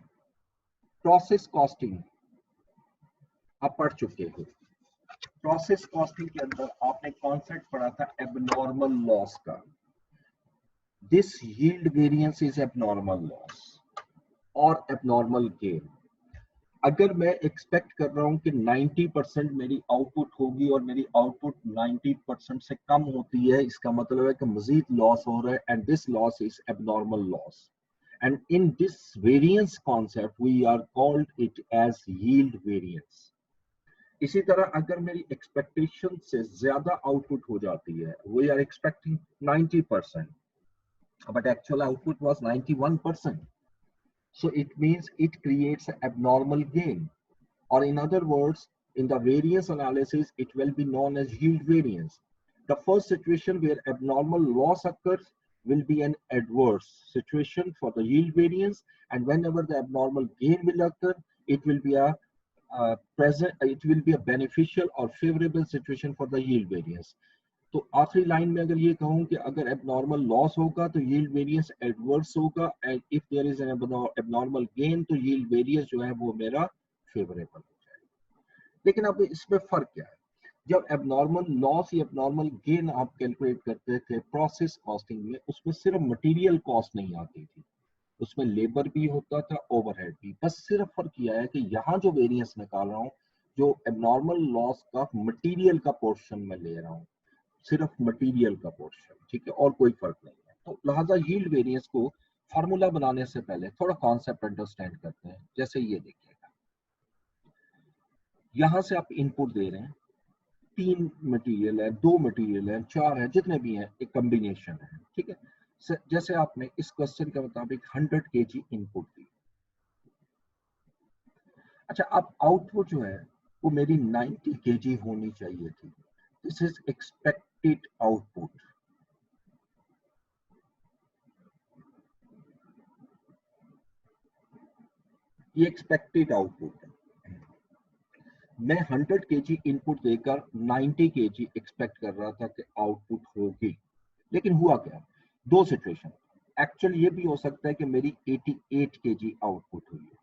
Process costing आप पढ़ चुके हो। प्रोसेस कॉस्टिंग के अंदर आपने कॉन्सेप्ट पढ़ा था एबनॉर्मल लॉस का। This yield variance is abnormal loss और एबनॉर्मल गेन। अगर मैं एक्सपेक्ट कर रहा हूं कि 90% मेरी आउटपुट होगी और मेरी आउटपुट 90% से कम होती है, इसका मतलब है कि मजीद लॉस हो रहा है, and this loss is abnormal loss, and in this variance concept we are called it as yield variance. इसी तरह अगर मेरी एक्सपेक्टेशन से ज्यादा आउटपुट हो जाती है, we are expecting 90%, but actual output was 91%. So it means it creates an abnormal gain. Or in other words, in the variance analysis, it will be known as yield variance. The first situation where abnormal loss occurs will be an adverse situation for the yield variance, and whenever the abnormal gain will occur, it will be a it will be a beneficial or favorable situation for the yield variance. तो आखिरी line में अगर ये कहूं कि अगर abnormal loss होगा तो यील्ड वेरिएंस एडवर्स होगा, and if there is an abnormal gain तो यील्ड वेरिएंस जो है वो मेरा फेवरेबल हो जाएगा। लेकिन अब इसमें फर्क क्या है? जब एबनॉर्मल लॉस या एबनॉर्मल गेन आप कैलकुलेट करते थे प्रोसेस कॉस्टिंग में, उसमें सिर्फ मटेरियल कॉस्ट नहीं आती थी, उसमें लेबर भी होता था, ओवरहेड भी। बस सिर्फ फर्क किया है कि यहाँ जो वेरिएंस निकाल रहा हूँ, जो एबनॉर्मल लॉस का मटेरियल का पोर्शन में ले रहा हूँ, सिर्फ मटेरियल का पोर्शन, ठीक है, और कोई फर्क नहीं है। तो लिहाजा यील्ड वेरिएंस को फार्मूला बनाने से पहले थोड़ा कॉन्सेप्ट अंडरस्टैंड करते हैं। जैसे ये देखिएगा, यहां से आप इनपुट दे रहे हैं, 3 मटेरियल है, 2 मटेरियल है, 4 है, जितने भी हैं, एक कॉम्बिनेशन है, ठीक है। जैसे आपने इस क्वेश्चन के मुताबिक 100 kg इनपुट दी। अच्छा, अब आउटपुट जो है वो मेरी 90 kg होनी चाहिए थी। This is expected output. ये एक्सपेक्टेड आउटपुट है। मैं 100 kg इनपुट देकर 90 kg एक्सपेक्ट कर रहा था कि आउटपुट होगी, लेकिन हुआ क्या? दो सिचुएशन। एक्चुअल ये भी हो सकता है कि मेरी 88 kg आउटपुट हुई है,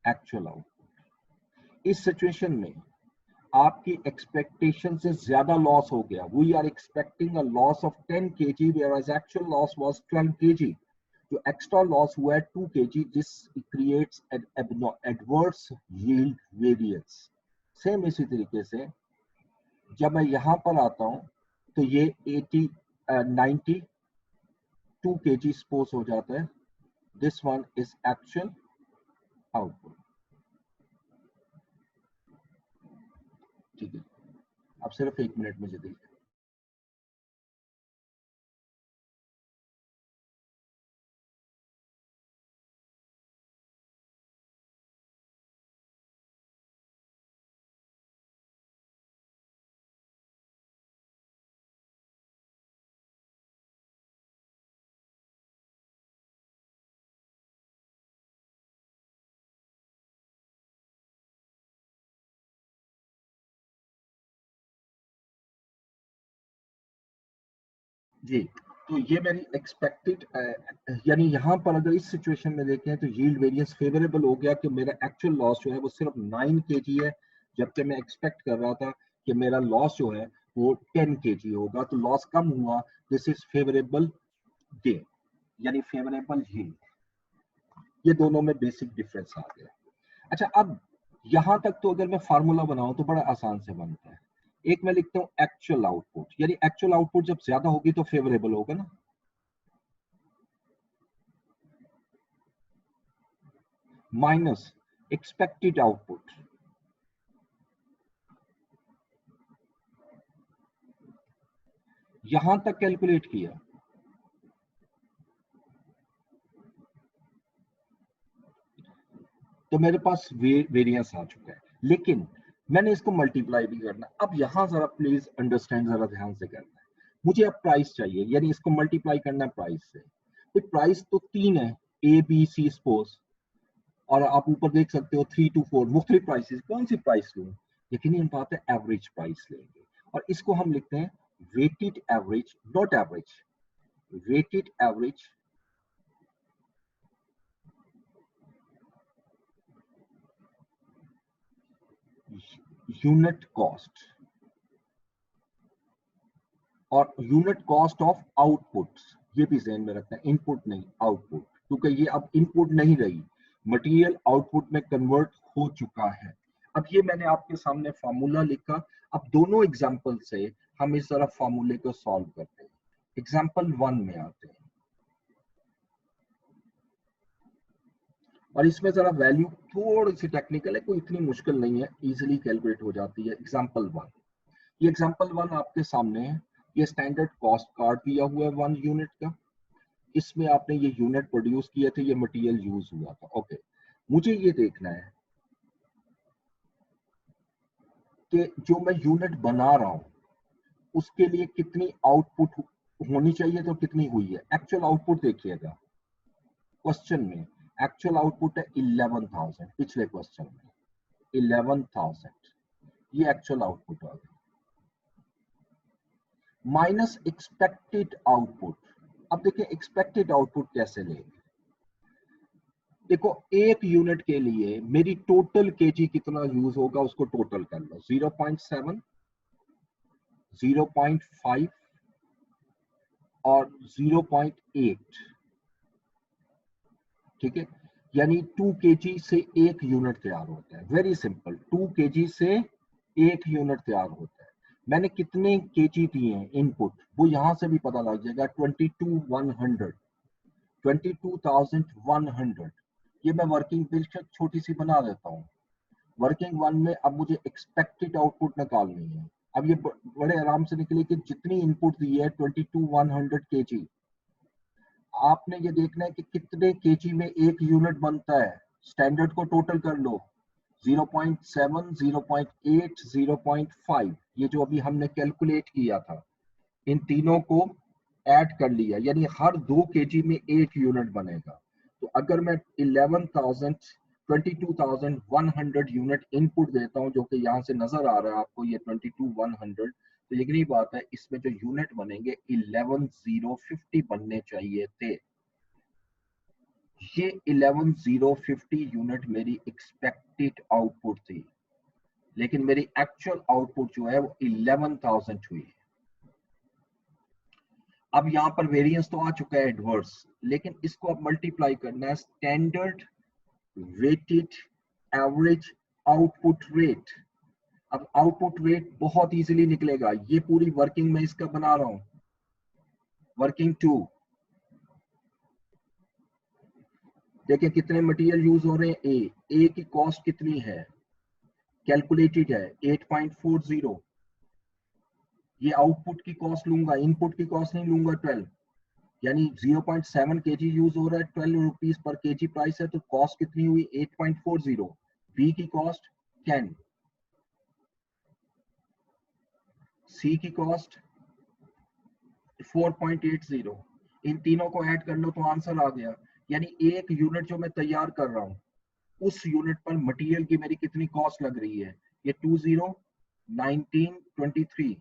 एक्चुअल आउटपुट। इस सिचुएशन में आपकी एक्सपेक्टेशन से ज्यादा लॉस हो गया। We are expecting a loss of 10 kg whereas actual loss was 12 kg। जो एक्स्ट्रा लॉस हुआ है 2 kg, this creates an adverse yield variance. Same इसी तरीके से जब मैं यहां पर आता हूं तो ये 92 kg सपोज हो जाता है। This one is actual output, ठीक है। अब सिर्फ 1 मिनट मुझे दीजिए। जी, तो ये मेरी एक्सपेक्टेड यानी यहाँ पर अगर इस सिचुएशन में देखें तो यील्ड वेरिएंस फेवरेबल हो गया कि मेरा एक्चुअल लॉस जो है वो सिर्फ 9 kg है, जबकि मैं एक्सपेक्ट कर रहा था कि मेरा लॉस जो है वो 10 kg होगा, तो लॉस कम हुआ। दिस इज फेवरेबल गेन यानी फेवरेबल यील्ड। ये दोनों में बेसिक डिफरेंस आ गया। अच्छा, अब यहां तक तो अगर मैं फार्मूला बनाऊं तो बड़ा आसान से बनता है। एक मैं लिखता हूं एक्चुअल आउटपुट, यानी एक्चुअल आउटपुट जब ज्यादा होगी तो फेवरेबल होगा ना, माइनस एक्सपेक्टेड आउटपुट, यहां तक कैलकुलेट किया तो मेरे पास वेरिएंस आ चुका है, लेकिन मैंने इसको मल्टीप्लाई भी करना। अब यहां जरा प्लीज अंडरस्टैंड, जरा ध्यान से करना है। मुझे अब प्राइस चाहिए, यानी इसको मल्टीप्लाई करना है प्राइस से। तो प्राइस तो 3 है, ए बी सी सपोज, और आप ऊपर देख सकते हो 3 to 4 मुख्तलिफ प्राइसेस। कौन सी प्राइस लूं? यकीनी बात है एवरेज प्राइस लेंगे, और इसको हम लिखते हैं weighted average, not average, weighted average unit cost, और यूनिट कॉस्ट ऑफ आउटपुट। ये भी ध्यान में रखना है, इनपुट नहीं आउटपुट, क्योंकि ये अब इनपुट नहीं रही, मटेरियल आउटपुट में कन्वर्ट हो चुका है। अब ये मैंने आपके सामने फार्मूला लिखा। अब दोनों एग्जांपल से हम इस तरह फार्मूले को सॉल्व करते हैं। एग्जांपल 1 में आते हैं, और इसमें जरा वैल्यू थोड़ी सी टेक्निकल है, कोई इतनी मुश्किल नहीं है, इजीली कैलकुलेट हो जाती है। एग्जांपल 1, ये एग्जांपल 1 आपके सामने है। ये स्टैंडर्ड कॉस्ट कार्ड दिया हुआ है 1 यूनिट का, इसमें आपने ये यूनिट प्रोड्यूस किए थे, ये मटेरियल यूज हुआ था। ओके, मुझे ये देखना है कि जो मैं यूनिट बना रहा हूं उसके लिए कितनी आउटपुट होनी चाहिए, तो कितनी हुई है। एक्चुअल आउटपुट देखिएगा, क्वेश्चन में एक्चुअल आउटपुट है 11,000, पिछले क्वेश्चन में 11,000, ये एक्चुअल आउटपुट आ गया, माइनस एक्सपेक्टेड आउटपुट। अब देखिए एक्सपेक्टेड आउटपुट कैसे लेंगे। देखो, एक यूनिट के लिए मेरी टोटल केजी कितना यूज होगा उसको टोटल कर लो, 0.7, 0.5 और 0.8, ठीक है। यानी 2 kg से एक यूनिट तैयार होता है। वेरी सिंपल, 2 kg से एक यूनिट तैयार होता है। मैंने कितने केजी दिए हैं इनपुट, वो यहां से भी पता लग जाएगा, 22,100, 22,100। ये मैं वर्किंग बेशक छोटी सी बना देता हूँ। वर्किंग 1 में अब मुझे एक्सपेक्टेड आउटपुट निकालनी है। अब ये बड़े आराम से निकले कि जितनी इनपुट दी है 22,100 kg, आपने ये देखना है कि कितने केजी में एक यूनिट बनता है। स्टैंडर्ड को टोटल कर लो, 0.7, 0.8, 0.5, ये जो अभी हमने कैलकुलेट किया था, इन तीनों को ऐड कर लिया, यानी हर 2 केजी में एक यूनिट बनेगा। तो अगर मैं 11,000 22,100 यूनिट इनपुट देता हूं, जो कि यहाँ से नजर आ रहा है आपको ये 22,100, तो यकीनी बात है इसमें जो यूनिट बनेंगे 11,050 बनने चाहिए थे। ये 11,050 यूनिट मेरी एक्सपेक्टेड आउटपुट थी, लेकिन मेरी एक्चुअल आउटपुट जो है वो 11,000 हुई। अब यहां पर वेरिएंस तो आ चुका है एडवर्स, लेकिन इसको अब मल्टीप्लाई करना है standard weighted average output rate. अब आउटपुट रेट बहुत इजीली निकलेगा, ये पूरी वर्किंग में इसका बना रहा हूं, वर्किंग 2। देखिए कितने मटेरियल यूज हो रहे हैं, ए की कॉस्ट कितनी है, कैलकुलेटेड है 8.40, ये आउटपुट की कॉस्ट लूंगा, इनपुट की कॉस्ट नहीं लूंगा 12, यानी 0.7 kg यूज हो रहा है, 12 रुपीज पर kg प्राइस है, तो कॉस्ट कितनी हुई 8.40। बी की कॉस्ट 10, सी की कॉस्ट 4.80। इन तीनों को ऐड कर लो तो आंसर आ गया। यानी एक यूनिट जो मैं तैयार कर रहा हूं उस यूनिट पर मटेरियल की मेरी कितनी कॉस्ट लग रही है, ये 1923,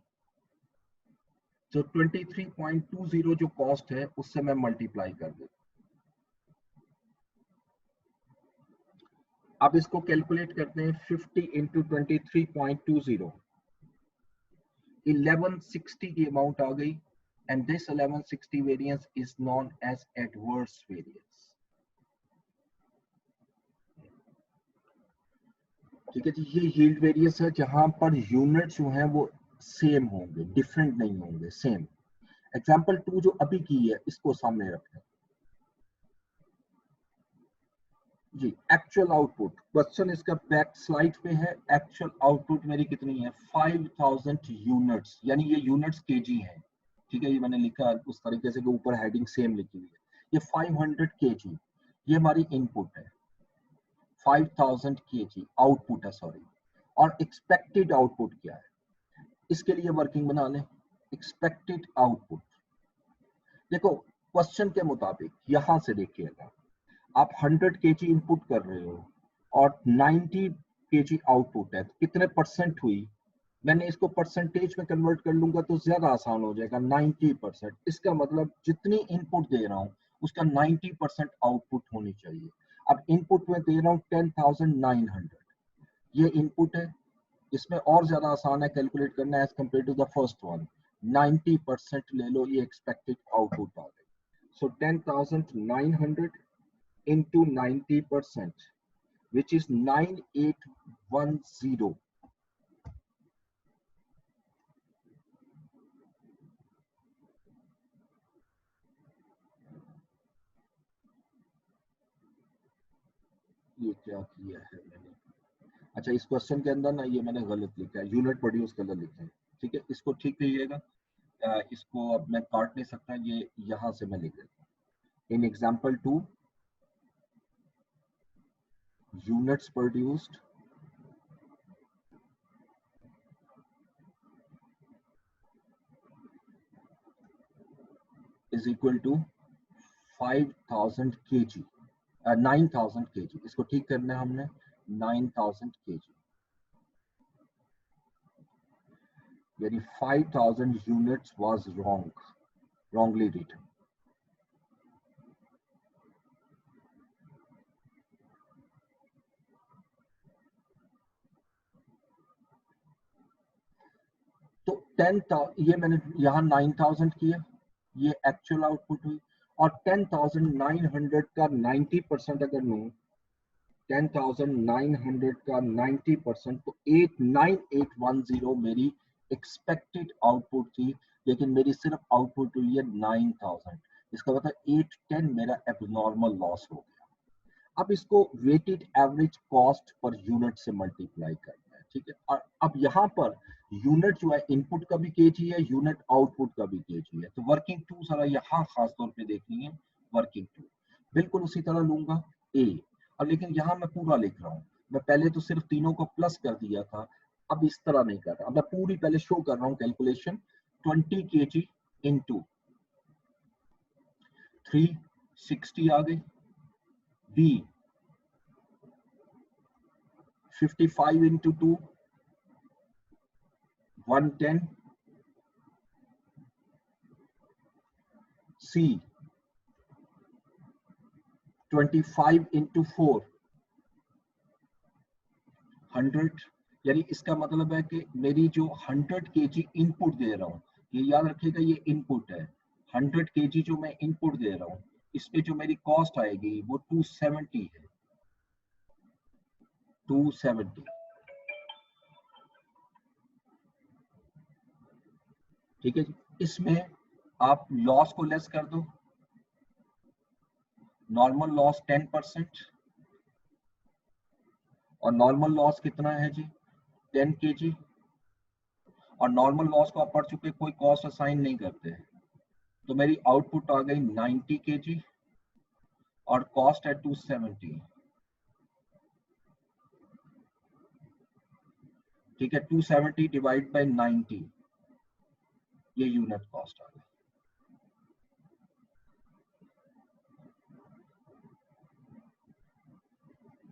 तो 23.20 जो कॉस्ट है उससे मैं मल्टीप्लाई कर देता। अब इसको कैलकुलेट करते हैं, 50 इंटू 23.20, 1160 की अमाउंट आ गई, and this 1160 variance is known as adverse variance. ठीक है जी, ये यील्ड वेरिएंस है जहां पर यूनिट जो है वो सेम होंगे, डिफरेंट नहीं होंगे, सेम। एग्जांपल 2 जो अभी की है इसको सामने रखते हैं जी। एक्चुअल आउटपुट, क्वेश्चन इसका बैक स्लाइड पे है। एक्चुअल आउटपुट मेरी कितनी है 5000 यूनिट्स, यानी ये यूनिट्स केजी है। ठीक है, ये मैंने लिखा उस तरीके से कि ऊपर हेडिंग सेम लिखी हुई है। ये 500 केजी ये हमारी इनपुट है, 5000 केजी आउटपुट है, सॉरी। और एक्सपेक्टेड आउटपुट क्या है, इसके लिए वर्किंग बना लें। एक्सपेक्टेड आउटपुट देखो क्वेश्चन के मुताबिक यहां से देखिएगा, आप 100 केजी इनपुट कर रहे हो और 90 केजी आउटपुट है, तो कितने परसेंट हुई। मैंने इसको परसेंटेज में कन्वर्ट कर लूंगा तो ज्यादा आसान हो जाएगा, 90%। इसका मतलब जितनी इनपुट दे रहा हूं उसका 90% आउटपुट होनी चाहिए। अब इनपुट में दे रहा हूं 10,900, ये इनपुट है। इसमें और ज्यादा आसान है कैलकुलेट करना as compare to the first one. 90% ले लो, ये एक्सपेक्टेड आउटपुट आ गई। सो 10,900 into 90%, which is 9810। ये क्या किया है मैंने, अच्छा इस क्वेश्चन के अंदर ना ये मैंने गलत लिखा है, यूनिट प्रोड्यूस गलत लिखा है। ठीक है, इसको ठीक कीजिएगा। इसको अब मैं काट नहीं सकता, ये यहां से मैं लिख देता हूँ। In example 2 units produced is equal to 5000 kg, 9000 kg। इसको ठीक करना है हमने, 9000 kg, यानी 5000 units was wrongly written। तो 10,000 ये मैंने यहाँ 9000 किया, ये एक्चुअल आउटपुट हुई। और 10,900 का 90% अगर लूं, 10,900 का 90% तो 89810 मेरी एक्सपेक्टेड आउटपुट थी, लेकिन मेरी सिर्फ आउटपुट हुई है 9000। इसका मतलब 810 मेरा एबनॉर्मल लॉस हो गया। अब इसको weighted average cost per unit से मल्टीप्लाई करना है। ठीक है, और अब यहाँ पर यूनिट जो है इनपुट का भी केजी है, यूनिट आउटपुट का भी केजी है। तो वर्किंग टू जरा यहाँ खास तौर पे देखनी है। वर्किंग टू बिल्कुल उसी तरह लूंगा ए, और लेकिन यहाँ मैं पूरा लिख रहा हूँ। मैं पहले तो सिर्फ तीनों को प्लस कर दिया था, अब इस तरह नहीं कर रहा, मैं पूरी पहले शो कर रहा हूँ कैलकुलेशन। 20 kg इंटू 360 आ गई, बी 55 into 2 110, C 25 into 4 100। यानी इसका मतलब है कि मेरी जो 100 kg इनपुट दे रहा हूँ, ये याद रखिएगा ये इनपुट है। 100 kg जो मैं इनपुट दे रहा हूँ इस पे जो मेरी कॉस्ट आएगी वो 270 है, 270। ठीक है जी, इसमें आप लॉस को लेस कर दो, नॉर्मल लॉस 10%, और नॉर्मल लॉस कितना है जी 10 kg। और नॉर्मल लॉस को आप पढ़ चुके, कोई कॉस्ट असाइन नहीं करते। तो मेरी आउटपुट आ गई 90 kg और कॉस्ट है 270। ठीक है, 270 डिवाइड बाय 90, ये यूनिट कॉस्ट आ गई।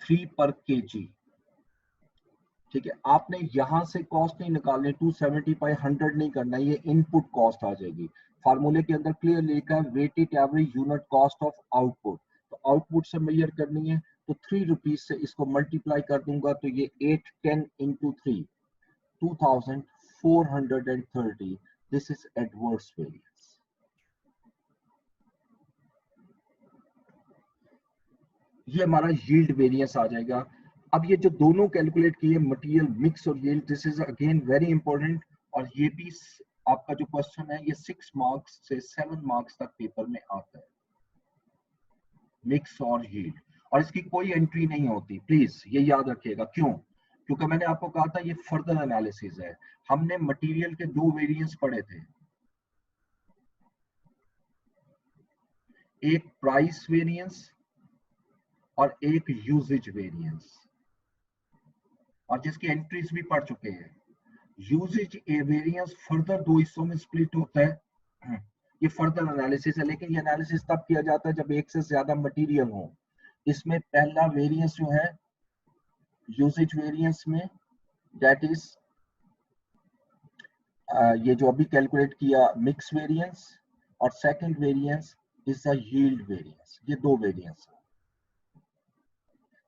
$3 per kg। ठीक है, आपने यहां से कॉस्ट नहीं निकालनी, 270 बाय 100 नहीं करना, ये इनपुट कॉस्ट आ जाएगी। फार्मूले के अंदर क्लियर लिखा है weighted average unit cost of output. तो आउटपुट से मेजर करनी है, तो 3 रुपीज से इसको मल्टीप्लाई कर दूंगा, तो ये 810 into 3, 2430। This is adverse variance. ये हमारा यील्ड वेरिएंस आ जाएगा। अब ये जो दोनों कैलकुलेट किए, मटेरियल मिक्स और yield, this is again very important. और ये भी आपका जो क्वेश्चन है ये 6 मार्क्स से 7 मार्क्स तक पेपर में आता है, मिक्स और यील्ड। और इसकी कोई एंट्री नहीं होती, प्लीज ये याद रखिएगा। क्यों? क्योंकि मैंने आपको कहा था ये फर्दर एनालिसिस है। हमने मटेरियल के 2 वेरिएंस पढ़े थे, एक प्राइस वेरिएंस और एक यूजेज वेरिएंस, और जिसकी एंट्रीज भी पढ़ चुके हैं। यूजेज वेरिएंस फर्दर 2 हिस्सों में स्प्लिट होता है, ये फर्दर एनालिसिस है, लेकिन ये एनालिसिस तब किया जाता है जब एक से ज्यादा मटेरियल हो। इसमें पहला वेरिएंस जो है यूजेज वेरिएंस में, दैट इज ये जो अभी कैलकुलेट किया मिक्स वेरिएंस, और second variance is the yield variance. ये 2 वेरिएंस है।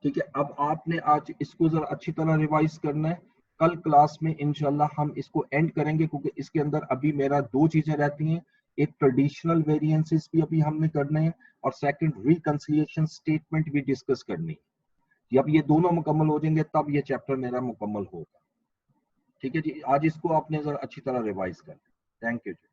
ठीक है, अब आपने आज इसको जरा अच्छी तरह रिवाइज करना है। कल क्लास में इंशाल्लाह हम इसको एंड करेंगे, क्योंकि इसके अंदर अभी मेरा 2 चीजें रहती हैं, एक ट्रेडिशनल वेरिएंसेस भी अभी हमने करने हैं, और सेकंड रिकंसिलिएशन स्टेटमेंट भी डिस्कस करनी है। जब ये दोनों मुकम्मल हो जाएंगे तब ये चैप्टर मेरा मुकम्मल होगा। ठीक है जी, आज इसको आपने जरा अच्छी तरह रिवाइज कर। Thank you ji.